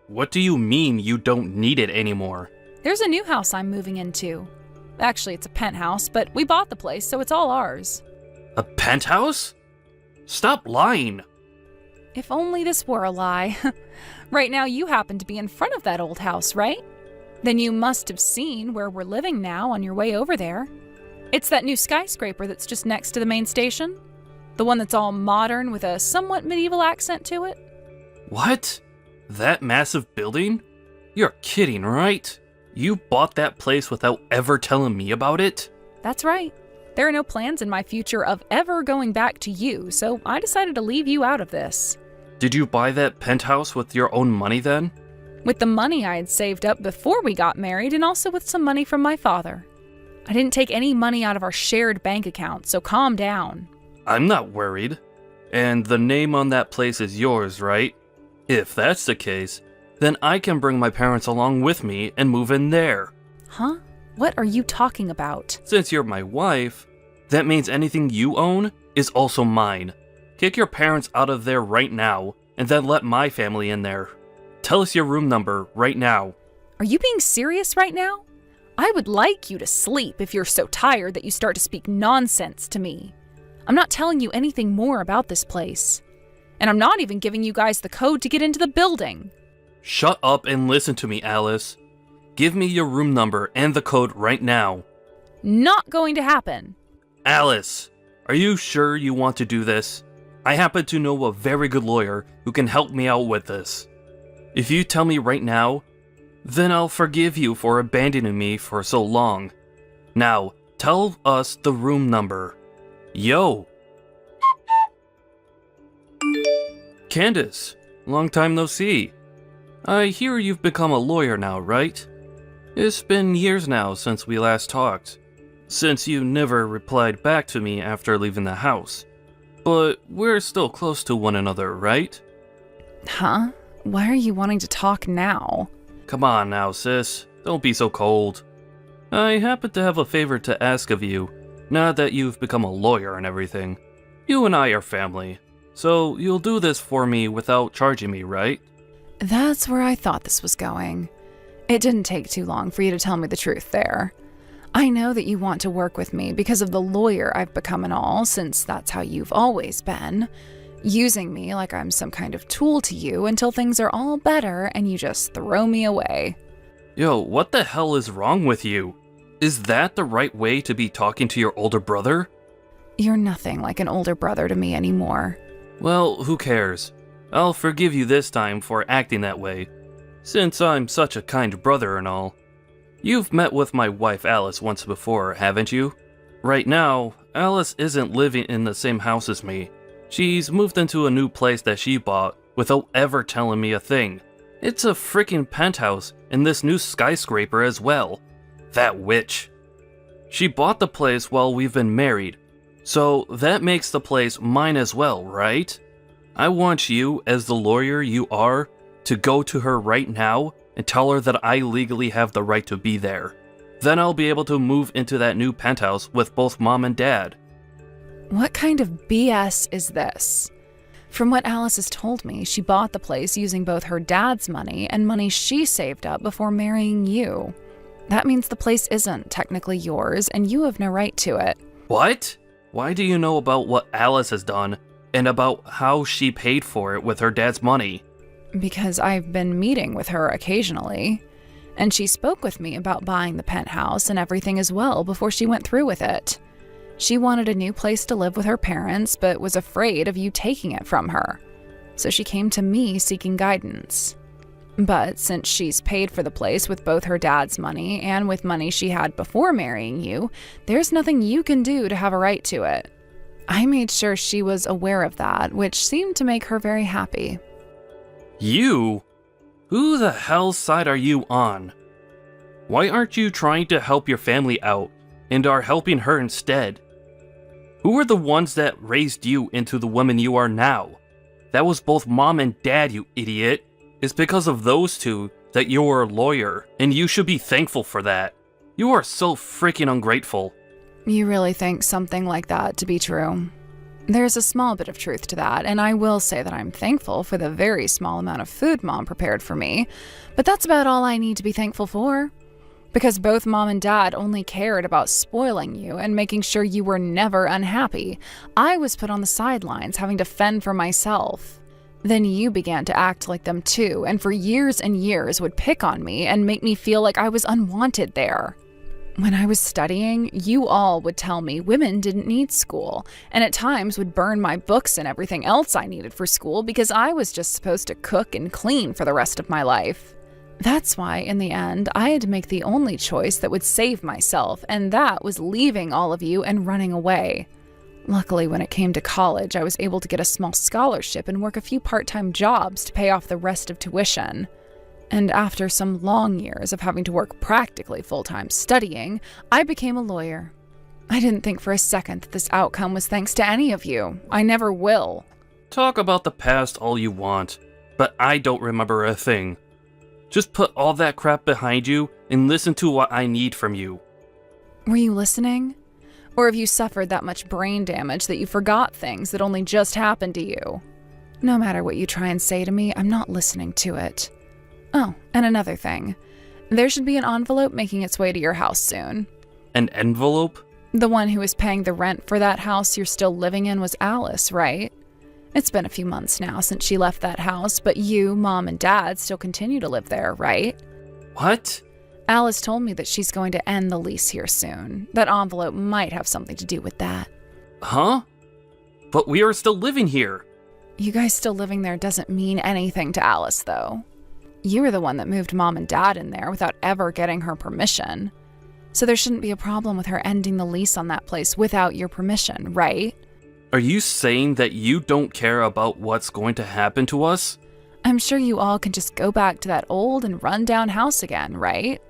What do you mean you don't need it anymore? There's a new house I'm moving into. Actually, it's a penthouse, but we bought the place, so it's all ours. A penthouse? Stop lying. If only this were a lie. Right now, you happen to be in front of that old house, right? Then you must have seen where we're living now on your way over there. It's that new skyscraper that's just next to the main station. The one that's all modern with a somewhat medieval accent to it. What? That massive building? You're kidding, right? You bought that place without ever telling me about it? That's right. There are no plans in my future of ever going back to you, so I decided to leave you out of this. Did you buy that penthouse with your own money then? With the money I had saved up before we got married, and also with some money from my father. I didn't take any money out of our shared bank account, so calm down. I'm not worried. And the name on that place is yours, right? If that's the case, then I can bring my parents along with me and move in there. Huh? What are you talking about? Since you're my wife, that means anything you own is also mine. Kick your parents out of there right now, and then let my family in there. Tell us your room number right now. Are you being serious right now? I would like you to sleep if you're so tired that you start to speak nonsense to me. I'm not telling you anything more about this place. And I'm not even giving you guys the code to get into the building. Shut up and listen to me, Alice. Give me your room number and the code right now. Not going to happen. Alice, are you sure you want to do this? I happen to know a very good lawyer who can help me out with this. If you tell me right now, then I'll forgive you for abandoning me for so long. Now, tell us the room number. Yo! Candace, long time no see. I hear you've become a lawyer now, right? It's been years now since we last talked. since you never replied back to me after leaving the house. But we're still close to one another, right? Huh? Why are you wanting to talk now? Come on now, sis. Don't be so cold. I happen to have a favor to ask of you, now that you've become a lawyer and everything. You and I are family, so you'll do this for me without charging me, right? That's where I thought this was going. It didn't take too long for you to tell me the truth there. I know that you want to work with me because of the lawyer I've become and all, since that's how you've always been. Using me like I'm some kind of tool to you until things are all better and you just throw me away. Yo, what the hell is wrong with you? Is that the right way to be talking to your older brother? You're nothing like an older brother to me anymore. Well, who cares? I'll forgive you this time for acting that way, since I'm such a kind brother and all. You've met with my wife Alice once before, haven't you? Right now, Alice isn't living in the same house as me. She's moved into a new place that she bought without ever telling me a thing. It's a freaking penthouse in this new skyscraper as well. That witch. She bought the place while we've been married, so that makes the place mine as well, right? I want you, as the lawyer you are, to go to her right now and tell her that I legally have the right to be there. Then I'll be able to move into that new penthouse with both Mom and Dad. What kind of BS is this? From what Alice has told me, she bought the place using both her dad's money and money she saved up before marrying you. That means the place isn't technically yours and you have no right to it. What? Why do you know about what Alice has done and about how she paid for it with her dad's money? Because I've been meeting with her occasionally, and she spoke with me about buying the penthouse and everything as well before she went through with it. She wanted a new place to live with her parents, but was afraid of you taking it from her. So she came to me seeking guidance. But since she's paid for the place with both her dad's money and with money she had before marrying you, there's nothing you can do to have a right to it. I made sure she was aware of that, which seemed to make her very happy. You? Who the hell's side are you on? Why aren't you trying to help your family out and are helping her instead? Who are the ones that raised you into the woman you are now? That was both Mom and Dad, you idiot. It's because of those two that you're a lawyer, and you should be thankful for that. You are so freaking ungrateful. You really think something like that to be true? There's a small bit of truth to that, and I will say that I'm thankful for the very small amount of food Mom prepared for me, but that's about all I need to be thankful for. Because both Mom and Dad only cared about spoiling you and making sure you were never unhappy, I was put on the sidelines having to fend for myself. Then you began to act like them too, and for years and years would pick on me and make me feel like I was unwanted there. When I was studying, you all would tell me women didn't need school, and at times would burn my books and everything else I needed for school because I was just supposed to cook and clean for the rest of my life. That's why, in the end, I had to make the only choice that would save myself, and that was leaving all of you and running away. Luckily, when it came to college, I was able to get a small scholarship and work a few part-time jobs to pay off the rest of tuition. And after some long years of having to work practically full-time studying, I became a lawyer. I didn't think for a second that this outcome was thanks to any of you. I never will. Talk about the past all you want, but I don't remember a thing. Just put all that crap behind you and listen to what I need from you. Were you listening? Or have you suffered that much brain damage that you forgot things that only just happened to you? No matter what you try and say to me, I'm not listening to it. Oh, and another thing. There should be an envelope making its way to your house soon. An envelope? The one who was paying the rent for that house you're still living in was Alice, right? It's been a few months now since she left that house, but you, Mom, and Dad still continue to live there, right? What? Alice told me that she's going to end the lease here soon. That envelope might have something to do with that. Huh? But we are still living here. You guys still living there doesn't mean anything to Alice, though. You were the one that moved Mom and Dad in there without ever getting her permission. So there shouldn't be a problem with her ending the lease on that place without your permission, right? Are you saying that you don't care about what's going to happen to us? I'm sure you all can just go back to that old and run-down house again, right?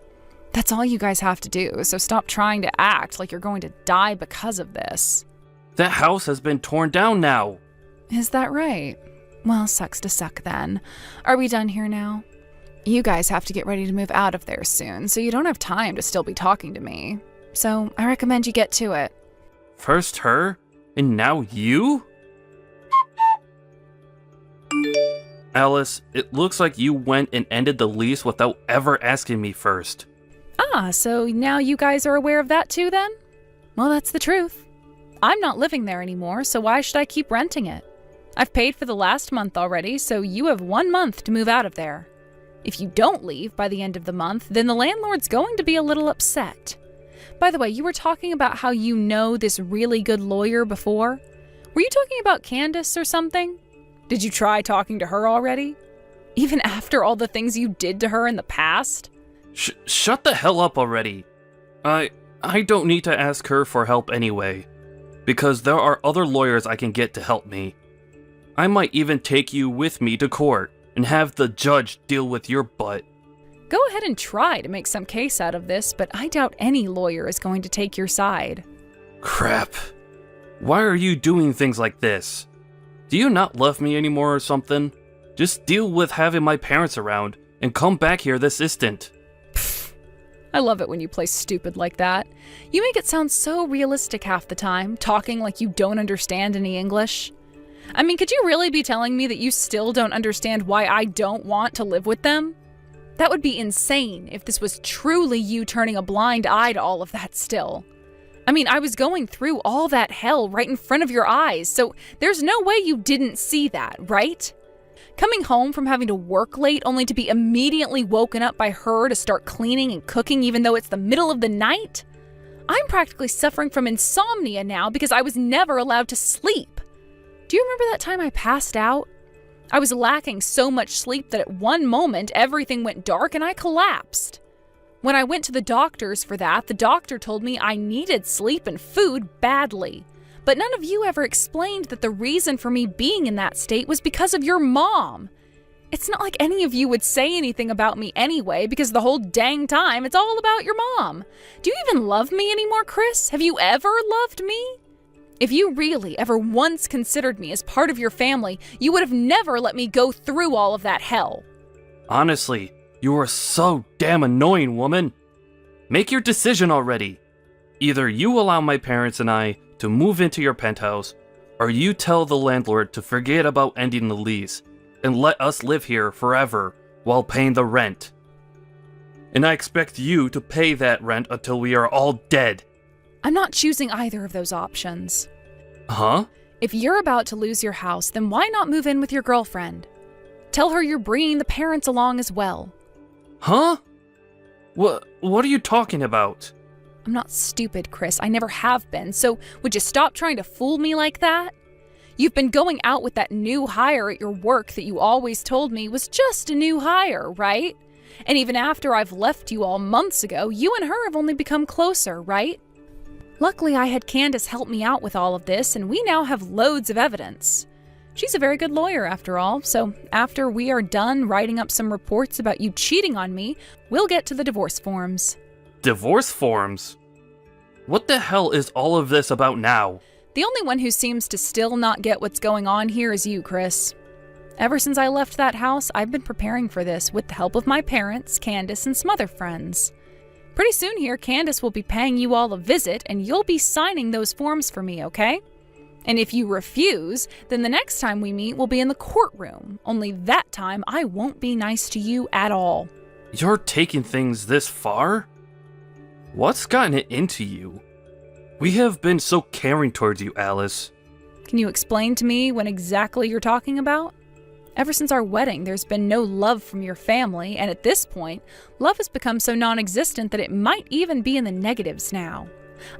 That's all you guys have to do, so stop trying to act like you're going to die because of this. That house has been torn down now. Is that right? Well, sucks to suck then. Are we done here now? You guys have to get ready to move out of there soon, so you don't have time to still be talking to me. So I recommend you get to it. First her, and now you? Alice, it looks like you went and ended the lease without ever asking me first. Ah, so now you guys are aware of that too then? Well, that's the truth. I'm not living there anymore, so why should I keep renting it? I've paid for the last month already, so you have 1 month to move out of there. If you don't leave by the end of the month, then the landlord's going to be a little upset. By the way, you were talking about how you know this really good lawyer before. Were you talking about Candace or something? Did you try talking to her already? Even after all the things you did to her in the past? Shut the hell up already. I don't need to ask her for help anyway, because there are other lawyers I can get to help me. I might even take you with me to court and have the judge deal with your butt. Go ahead and try to make some case out of this, but I doubt any lawyer is going to take your side. Crap. Why are you doing things like this? Do you not love me anymore or something? Just deal with having my parents around and come back here this instant. I love it when you play stupid like that. You make it sound so realistic half the time, talking like you don't understand any English. I mean, could you really be telling me that you still don't understand why I don't want to live with them? That would be insane if this was truly you turning a blind eye to all of that still. I mean, I was going through all that hell right in front of your eyes, so there's no way you didn't see that, right? Coming home from having to work late only to be immediately woken up by her to start cleaning and cooking even though it's the middle of the night? I'm practically suffering from insomnia now because I was never allowed to sleep. Do you remember that time I passed out? I was lacking so much sleep that at one moment everything went dark and I collapsed. When I went to the doctors for that, the doctor told me I needed sleep and food badly. But none of you ever explained that the reason for me being in that state was because of your mom. It's not like any of you would say anything about me anyway, because the whole dang time it's all about your mom. Do you even love me anymore, Chris? Have you ever loved me? If you really ever once considered me as part of your family, you would have never let me go through all of that hell. Honestly, you are so damn annoying, woman. Make your decision already. Either you allow my parents and I to move into your penthouse, or you tell the landlord to forget about ending the lease and let us live here forever while paying the rent. And I expect you to pay that rent until we are all dead. I'm not choosing either of those options. Huh? If you're about to lose your house, then why not move in with your girlfriend? Tell her you're bringing the parents along as well. Huh? What are you talking about? I'm not stupid, Chris. I never have been, so would you stop trying to fool me like that? You've been going out with that new hire at your work that you always told me was just a new hire, right? And even after I've left you all months ago, you and her have only become closer, right? Luckily, I had Candace help me out with all of this, and we now have loads of evidence. She's a very good lawyer, after all, so after we are done writing up some reports about you cheating on me, we'll get to the divorce forms. Divorce forms? What the hell is all of this about now? The only one who seems to still not get what's going on here is you, Chris. Ever since I left that house, I've been preparing for this with the help of my parents, Candace, and some other friends. Pretty soon here, Candace will be paying you all a visit, and you'll be signing those forms for me, okay? And if you refuse, then the next time we meet will be in the courtroom. Only that time, I won't be nice to you at all. You're taking things this far? What's gotten it into you? We have been so caring towards you, Alice. Can you explain to me what exactly you're talking about? Ever since our wedding, there's been no love from your family, and at this point, love has become so non-existent that it might even be in the negatives now.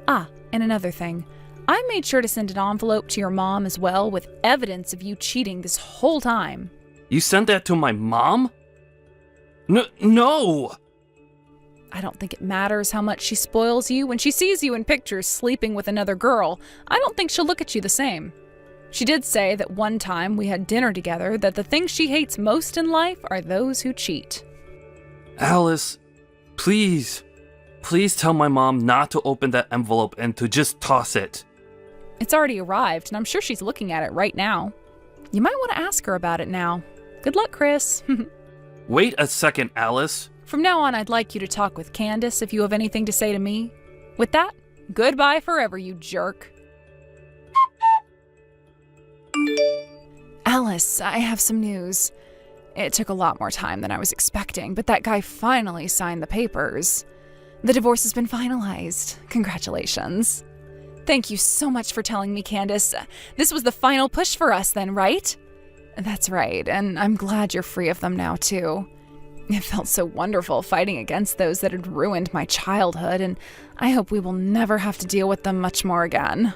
Ah, and another thing. I made sure to send an envelope to your mom as well with evidence of you cheating this whole time. You sent that to my mom? No! I don't think it matters how much she spoils you. When she sees you in pictures sleeping with another girl, I don't think she'll look at you the same. She did say that one time we had dinner together that the things she hates most in life are those who cheat. Alice, please, Please tell my mom not to open that envelope and to just toss it. It's already arrived, and I'm sure she's looking at it right now. You might want to ask her about it now. Good luck, Chris. Wait a second, Alice. From now on, I'd like you to talk with Candace if you have anything to say to me. With that, goodbye forever, you jerk. Alice, I have some news. It took a lot more time than I was expecting, but that guy finally signed the papers. The divorce has been finalized. Congratulations. Thank you so much for telling me, Candace. This was the final push for us then, right? That's right, and I'm glad you're free of them now, too. It felt so wonderful fighting against those that had ruined my childhood, and I hope we will never have to deal with them much more again.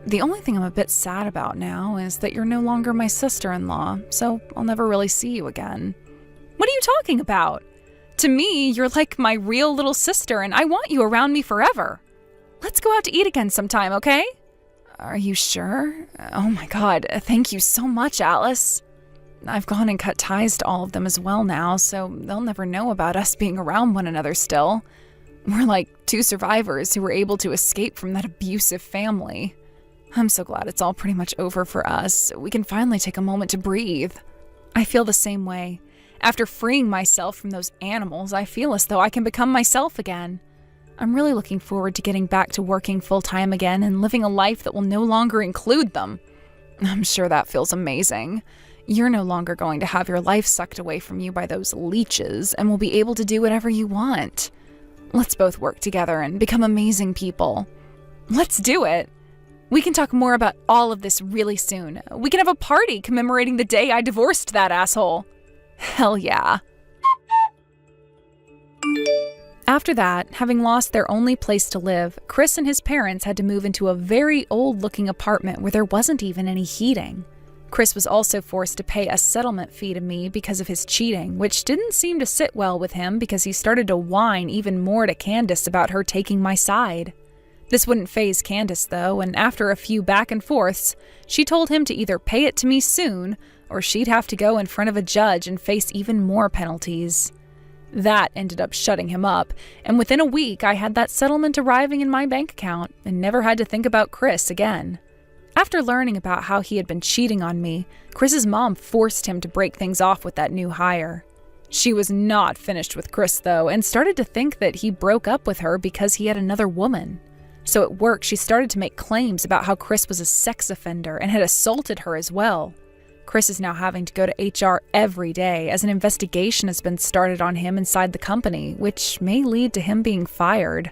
The only thing I'm a bit sad about now is that you're no longer my sister-in-law, so I'll never really see you again. What are you talking about? To me, you're like my real little sister, and I want you around me forever. Let's go out to eat again sometime, okay? Are you sure? Oh my god, thank you so much, Alice. I've gone and cut ties to all of them as well now, so they'll never know about us being around one another still. We're like two survivors who were able to escape from that abusive family. I'm so glad it's all pretty much over for us. We can finally take a moment to breathe. I feel the same way. After freeing myself from those animals, I feel as though I can become myself again. I'm really looking forward to getting back to working full-time again and living a life that will no longer include them. I'm sure that feels amazing. You're no longer going to have your life sucked away from you by those leeches and will be able to do whatever you want. Let's both work together and become amazing people. Let's do it. We can talk more about all of this really soon. We can have a party commemorating the day I divorced that asshole. Hell yeah. After that, having lost their only place to live, Chris and his parents had to move into a very old-looking apartment where there wasn't even any heating. Chris was also forced to pay a settlement fee to me because of his cheating, which didn't seem to sit well with him because he started to whine even more to Candace about her taking my side. This wouldn't faze Candace, though, and after a few back and forths, she told him to either pay it to me soon, or she'd have to go in front of a judge and face even more penalties. That ended up shutting him up, and within a week I had that settlement arriving in my bank account and never had to think about Chris again. After learning about how he had been cheating on me, Chris's mom forced him to break things off with that new hire. She was not finished with Chris, though, and started to think that he broke up with her because he had another woman. So at work, she started to make claims about how Chris was a sex offender and had assaulted her as well. Chris is now having to go to HR every day as an investigation has been started on him inside the company, which may lead to him being fired.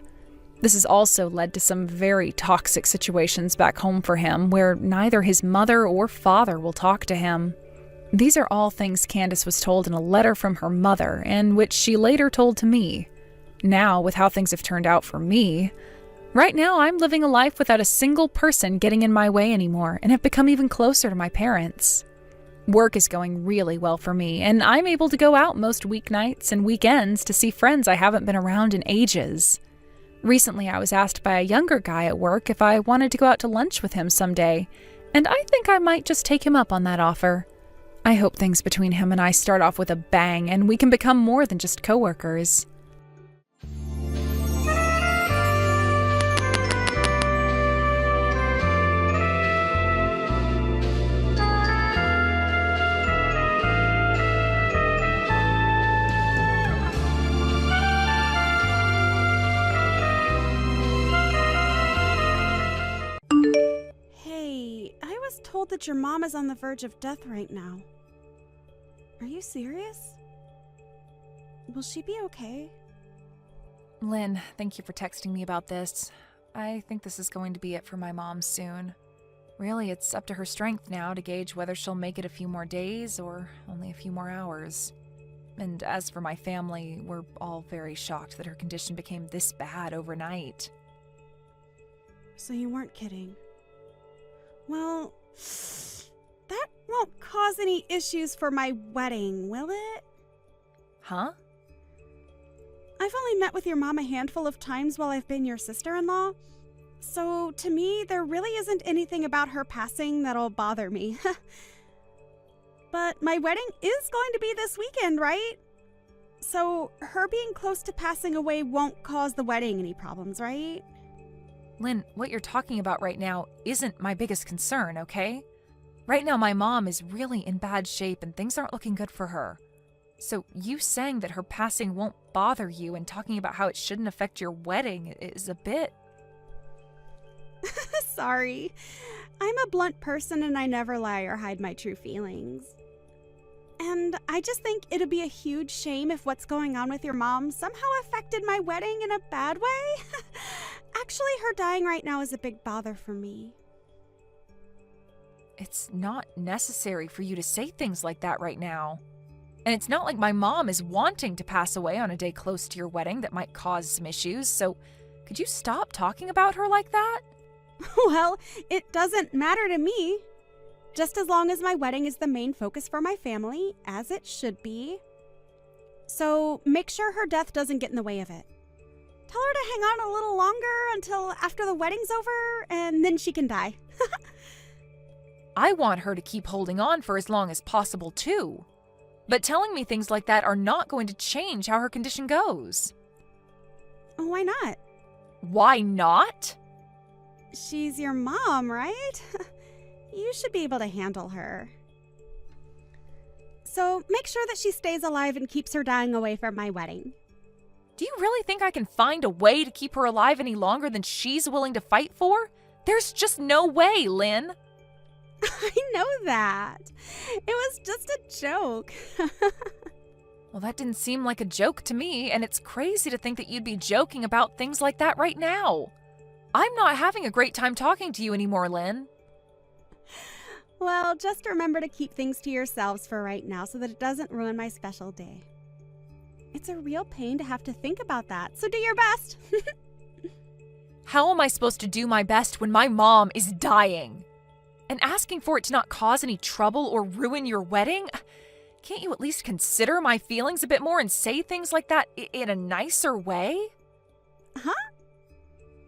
This has also led to some very toxic situations back home for him, where neither his mother or father will talk to him. These are all things Candace was told in a letter from her mother, and which she later told to me. Now, with how things have turned out for me, right now I'm living a life without a single person getting in my way anymore, and have become even closer to my parents. Work is going really well for me, and I'm able to go out most weeknights and weekends to see friends I haven't been around in ages. Recently, I was asked by a younger guy at work if I wanted to go out to lunch with him someday, and I think I might just take him up on that offer. I hope things between him and I start off with a bang, and we can become more than just coworkers. Told that your mom is on the verge of death right now. Are you serious? Will she be okay? Lynn, thank you for texting me about this. I think this is going to be it for my mom soon. Really, it's up to her strength now to gauge whether she'll make it a few more days or only a few more hours. And as for my family, we're all very shocked that her condition became this bad overnight. So you weren't kidding. Well, that won't cause any issues for my wedding, will it? Huh? I've only met with your mom a handful of times while I've been your sister-in-law, so to me, there really isn't anything about her passing that'll bother me. But my wedding is going to be this weekend, right? So, her being close to passing away won't cause the wedding any problems, right? Lynn, what you're talking about right now isn't my biggest concern, okay? Right now, my mom is really in bad shape and things aren't looking good for her. So, you saying that her passing won't bother you and talking about how it shouldn't affect your wedding is a bit... Sorry. I'm a blunt person and I never lie or hide my true feelings. And I just think it'd be a huge shame if what's going on with your mom somehow affected my wedding in a bad way. Actually, her dying right now is a big bother for me. It's not necessary for you to say things like that right now. And it's not like my mom is wanting to pass away on a day close to your wedding that might cause some issues, so could you stop talking about her like that? Well, it doesn't matter to me. Just as long as my wedding is the main focus for my family, as it should be. So make sure her death doesn't get in the way of it. Tell her to hang on a little longer until after the wedding's over, and then she can die. I want her to keep holding on for as long as possible, too. But telling me things like that are not going to change how her condition goes. Why not? Why not? She's your mom, right? You should be able to handle her. So make sure that she stays alive and keeps her dying away from my wedding. Do you really think I can find a way to keep her alive any longer than she's willing to fight for? There's just no way, Lynn. I know that. It was just a joke. Well, that didn't seem like a joke to me, and it's crazy to think that you'd be joking about things like that right now. I'm not having a great time talking to you anymore, Lynn. Well, just remember to keep things to yourselves for right now so that it doesn't ruin my special day. It's a real pain to have to think about that, so do your best. How am I supposed to do my best when my mom is dying? And asking for it to not cause any trouble or ruin your wedding? Can't you at least consider my feelings a bit more and say things like that in a nicer way? Huh?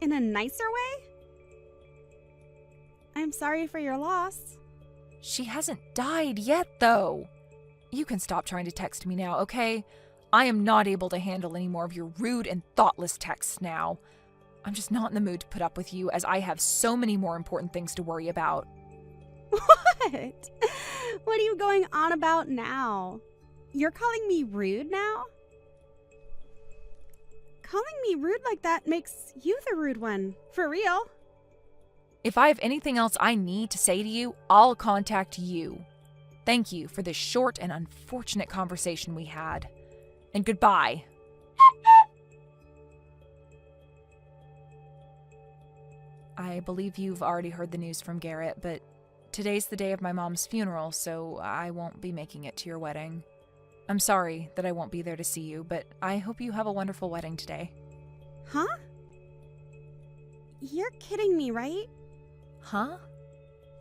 In a nicer way? I'm sorry for your loss. She hasn't died yet, though. You can stop trying to text me now, okay? I am not able to handle any more of your rude and thoughtless texts now. I'm just not in the mood to put up with you, as I have so many more important things to worry about. What? What are you going on about now? You're calling me rude now? Calling me rude like that makes you the rude one, for real. If I have anything else I need to say to you, I'll contact you. Thank you for this short and unfortunate conversation we had. And goodbye. I believe you've already heard the news from Garrett, but today's the day of my mom's funeral, so I won't be making it to your wedding. I'm sorry that I won't be there to see you, but I hope you have a wonderful wedding today. Huh? You're kidding me, right? Huh?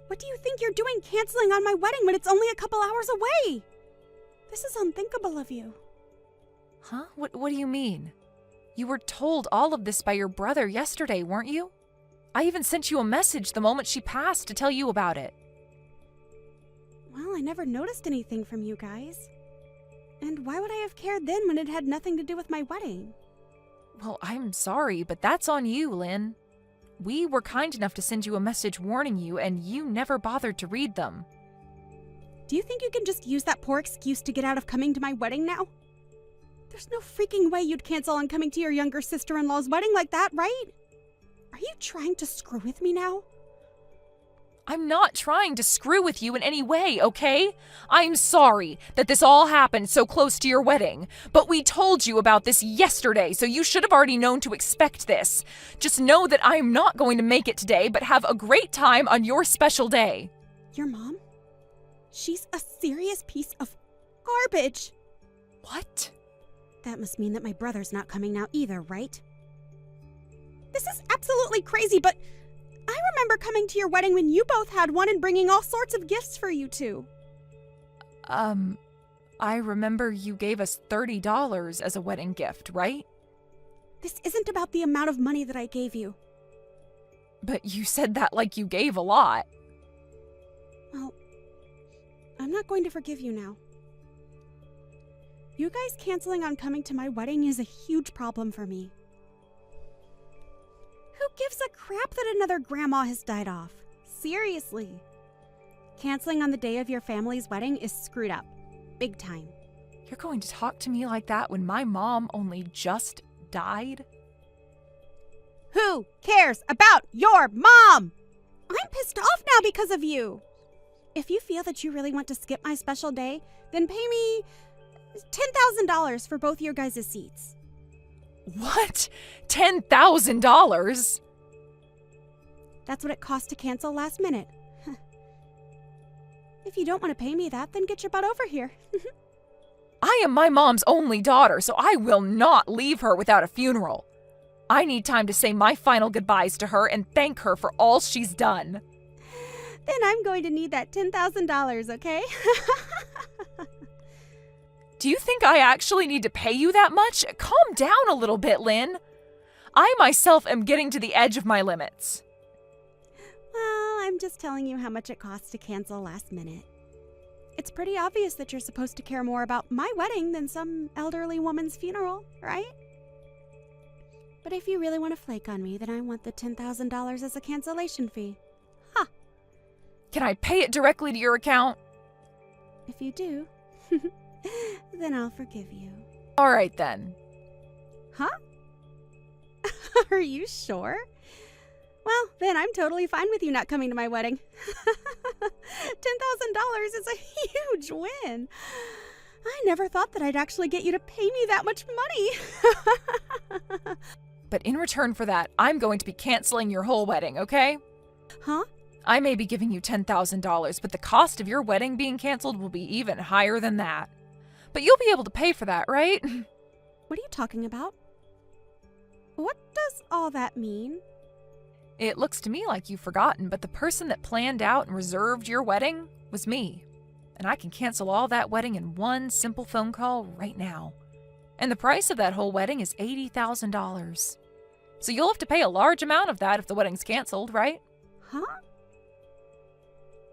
What do you think you're doing canceling on my wedding when it's only a couple hours away? This is unthinkable of you. Huh? What do you mean? You were told all of this by your brother yesterday, weren't you? I even sent you a message the moment she passed to tell you about it. Well, I never noticed anything from you guys. And why would I have cared then when it had nothing to do with my wedding? Well, I'm sorry, but that's on you, Lynn. We were kind enough to send you a message warning you, and you never bothered to read them. Do you think you can just use that poor excuse to get out of coming to my wedding now? There's no freaking way you'd cancel on coming to your younger sister-in-law's wedding like that, right? Are you trying to screw with me now? I'm not trying to screw with you in any way, okay? I'm sorry that this all happened so close to your wedding, but we told you about this yesterday, so you should have already known to expect this. Just know that I'm not going to make it today, but have a great time on your special day. Your mom? She's a serious piece of garbage. What? That must mean that my brother's not coming now either, right? This is absolutely crazy, but I remember coming to your wedding when you both had one and bringing all sorts of gifts for you two. I remember you gave us $30 as a wedding gift, right? This isn't about the amount of money that I gave you. But you said that like you gave a lot. Well, I'm not going to forgive you now. You guys canceling on coming to my wedding is a huge problem for me. Who gives a crap that another grandma has died off? Seriously. Canceling on the day of your family's wedding is screwed up. Big time. You're going to talk to me like that when my mom only just died? Who cares about your mom? I'm pissed off now because of you. If you feel that you really want to skip my special day, then pay me $10,000 for both your guys' seats. What? $10,000? That's what it cost to cancel last minute. If you don't want to pay me that, then get your butt over here. I am my mom's only daughter, so I will not leave her without a funeral. I need time to say my final goodbyes to her and thank her for all she's done. Then I'm going to need that $10,000, okay? Do you think I actually need to pay you that much? Calm down a little bit, Lynn. I myself am getting to the edge of my limits. Well, I'm just telling you how much it costs to cancel last minute. It's pretty obvious that you're supposed to care more about my wedding than some elderly woman's funeral, right? But if you really want to flake on me, then I want the $10,000 as a cancellation fee. Ha! Can I pay it directly to your account? If you do, then I'll forgive you. All right, then. Huh? Are you sure? Well, then I'm totally fine with you not coming to my wedding. $10,000 is a huge win. I never thought that I'd actually get you to pay me that much money. But in return for that, I'm going to be canceling your whole wedding, okay? Huh? I may be giving you $10,000, but the cost of your wedding being canceled will be even higher than that. But you'll be able to pay for that, right? What are you talking about? What does all that mean? It looks to me like you've forgotten, but the person that planned out and reserved your wedding was me. And I can cancel all that wedding in one simple phone call right now. And the price of that whole wedding is $80,000. So you'll have to pay a large amount of that if the wedding's canceled, right? Huh?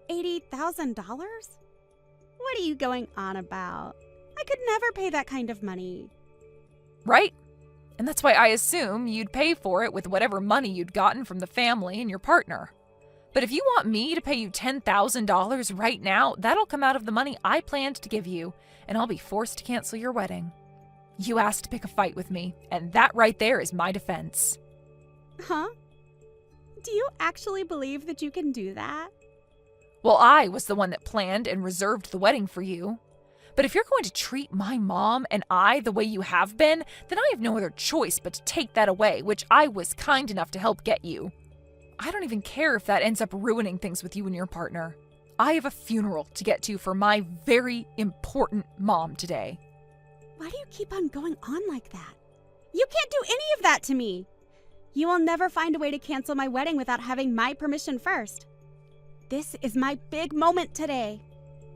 $80,000? What are you going on about? I could never pay that kind of money. Right? And that's why I assume you'd pay for it with whatever money you'd gotten from the family and your partner. But if you want me to pay you $10,000 right now, that'll come out of the money I planned to give you, and I'll be forced to cancel your wedding. You asked to pick a fight with me, and that right there is my defense. Huh? Do you actually believe that you can do that? Well, I was the one that planned and reserved the wedding for you. But if you're going to treat my mom and I the way you have been, then I have no other choice but to take that away, which I was kind enough to help get you. I don't even care if that ends up ruining things with you and your partner. I have a funeral to get to for my very important mom today. Why do you keep on going on like that? You can't do any of that to me. You will never find a way to cancel my wedding without having my permission first. This is my big moment today.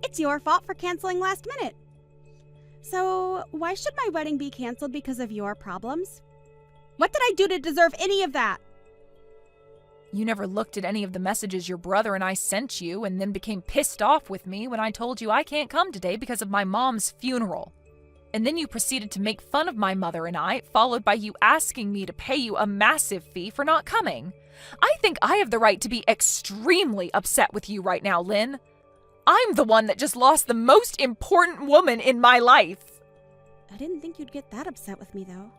It's your fault for canceling last minute. So, why should my wedding be canceled because of your problems? What did I do to deserve any of that? You never looked at any of the messages your brother and I sent you and then became pissed off with me when I told you I can't come today because of my mom's funeral. And then you proceeded to make fun of my mother and I, followed by you asking me to pay you a massive fee for not coming. I think I have the right to be extremely upset with you right now, Lynn. I'm the one that just lost the most important woman in my life. I didn't think you'd get that upset with me, though.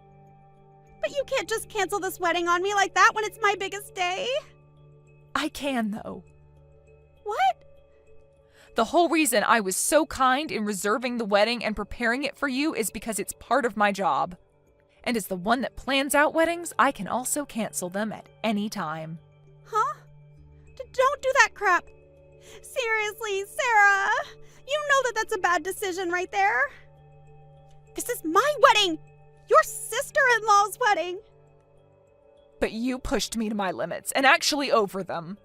But you can't just cancel this wedding on me like that when it's my biggest day. I can, though. What? The whole reason I was so kind in reserving the wedding and preparing it for you is because it's part of my job. And as the one that plans out weddings, I can also cancel them at any time. Huh? Don't do that crap. Seriously, Sarah. You know that that's a bad decision right there. This is my wedding. Your sister-in-law's wedding. But you pushed me to my limits, and actually over them.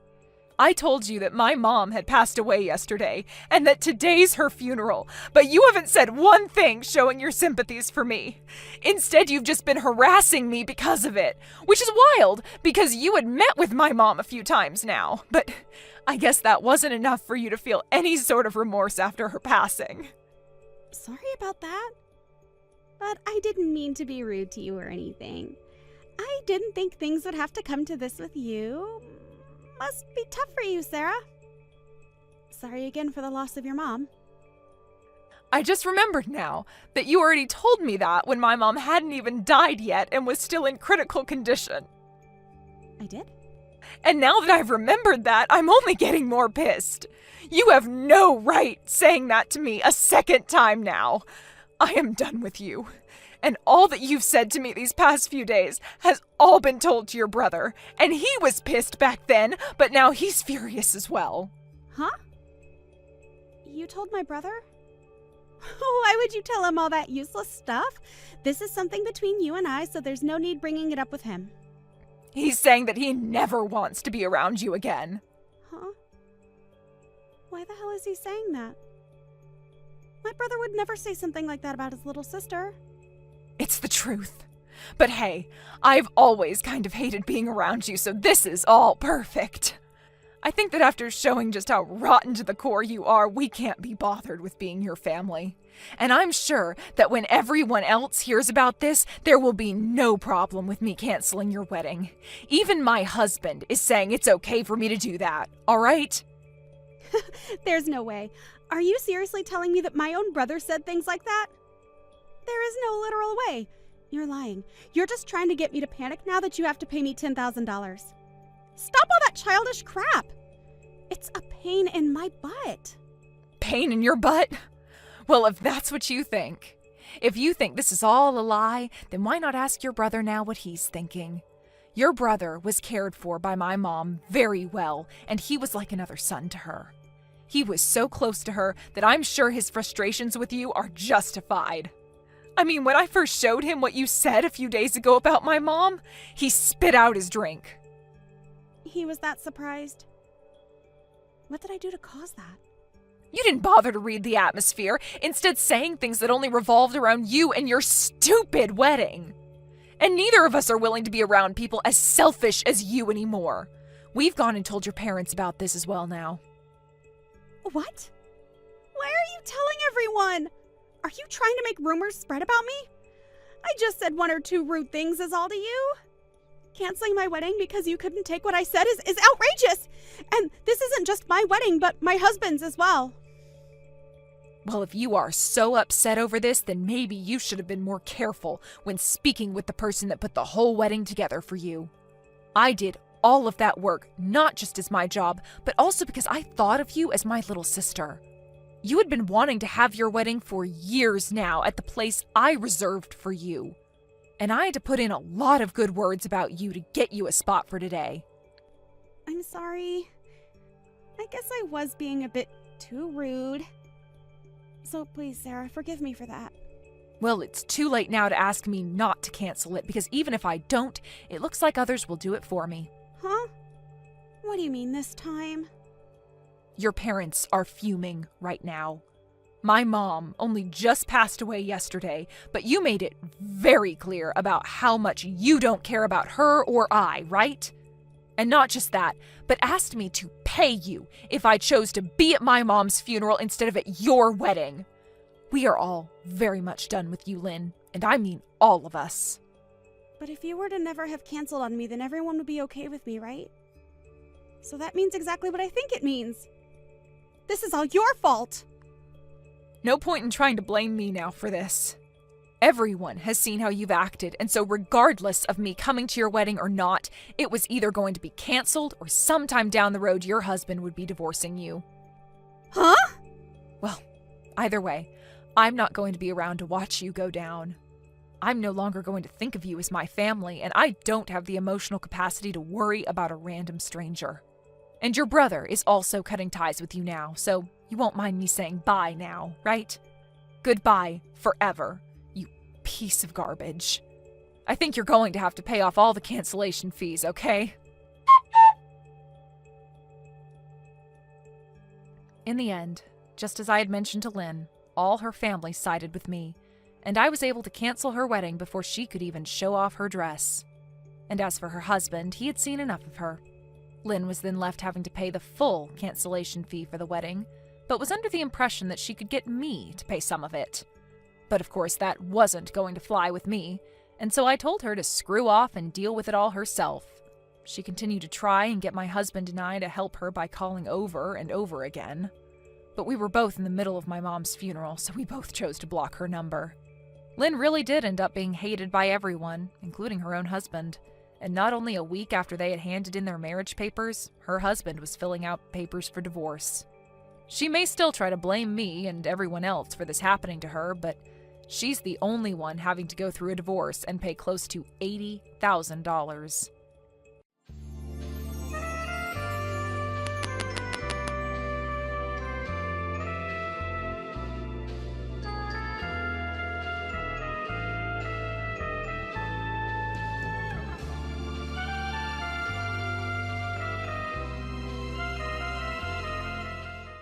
I told you that my mom had passed away yesterday, and that today's her funeral, but you haven't said one thing showing your sympathies for me. Instead, you've just been harassing me because of it, which is wild, because you had met with my mom a few times now, but I guess that wasn't enough for you to feel any sort of remorse after her passing. Sorry about that. But I didn't mean to be rude to you or anything. I didn't think things would have to come to this with you. Must be tough for you, Sarah. Sorry again for the loss of your mom. I just remembered now that you already told me that when my mom hadn't even died yet and was still in critical condition. I did? And now that I've remembered that, I'm only getting more pissed. You have no right saying that to me a second time now. I am done with you. And all that you've said to me these past few days has all been told to your brother. And he was pissed back then, but now he's furious as well. Huh? You told my brother? Why would you tell him all that useless stuff? This is something between you and I, so there's no need bringing it up with him. He's saying that he never wants to be around you again. Huh? Why the hell is he saying that? My brother would never say something like that about his little sister. It's the truth. But hey, I've always kind of hated being around you, so this is all perfect. I think that after showing just how rotten to the core you are, we can't be bothered with being your family. And I'm sure that when everyone else hears about this, there will be no problem with me canceling your wedding. Even my husband is saying it's okay for me to do that, all right? There's no way. Are you seriously telling me that my own brother said things like that? There is no literal way. You're lying. You're just trying to get me to panic now that you have to pay me $10,000. Stop all that childish crap. It's a pain in my butt. Pain in your butt? Well, if that's what you think. If you think this is all a lie, then why not ask your brother now what he's thinking? Your brother was cared for by my mom very well, and he was like another son to her. He was so close to her that I'm sure his frustrations with you are justified. I mean, when I first showed him what you said a few days ago about my mom, he spit out his drink. He was that surprised. What did I do to cause that? You didn't bother to read the atmosphere, instead saying things that only revolved around you and your stupid wedding. And neither of us are willing to be around people as selfish as you anymore. We've gone and told your parents about this as well now. What? Why are you telling everyone? Are you trying to make rumors spread about me? I just said one or two rude things is all to you. Canceling my wedding because you couldn't take what I said is outrageous. And this isn't just my wedding, but my husband's as well. Well, if you are so upset over this, then maybe you should have been more careful when speaking with the person that put the whole wedding together for you. I did all of that work, not just as my job, but also because I thought of you as my little sister. You had been wanting to have your wedding for years now at the place I reserved for you. And I had to put in a lot of good words about you to get you a spot for today. I'm sorry. I guess I was being a bit too rude. So please, Sarah, forgive me for that. Well, it's too late now to ask me not to cancel it, because even if I don't, it looks like others will do it for me. Huh? What do you mean this time? Your parents are fuming right now. My mom only just passed away yesterday, but you made it very clear about how much you don't care about her or I, right? And not just that, but asked me to pay you if I chose to be at my mom's funeral instead of at your wedding. We are all very much done with you, Lynn, and I mean all of us. But if you were to never have canceled on me, then everyone would be okay with me, right? So that means exactly what I think it means. This is all your fault. No point in trying to blame me now for this. Everyone has seen how you've acted, and so regardless of me coming to your wedding or not, it was either going to be canceled or sometime down the road your husband would be divorcing you. Huh? Well, either way, I'm not going to be around to watch you go down. I'm no longer going to think of you as my family, and I don't have the emotional capacity to worry about a random stranger. And your brother is also cutting ties with you now, so you won't mind me saying bye now, right? Goodbye forever, you piece of garbage. I think you're going to have to pay off all the cancellation fees, okay? In the end, just as I had mentioned to Lynn, all her family sided with me, and I was able to cancel her wedding before she could even show off her dress. And as for her husband, he had seen enough of her. Lynn was then left having to pay the full cancellation fee for the wedding, but was under the impression that she could get me to pay some of it. But of course, that wasn't going to fly with me, and so I told her to screw off and deal with it all herself. She continued to try and get my husband and I to help her by calling over and over again. But we were both in the middle of my mom's funeral, so we both chose to block her number. Lynn really did end up being hated by everyone, including her own husband. And not only a week after they had handed in their marriage papers, her husband was filling out papers for divorce. She may still try to blame me and everyone else for this happening to her, but she's the only one having to go through a divorce and pay close to $80,000.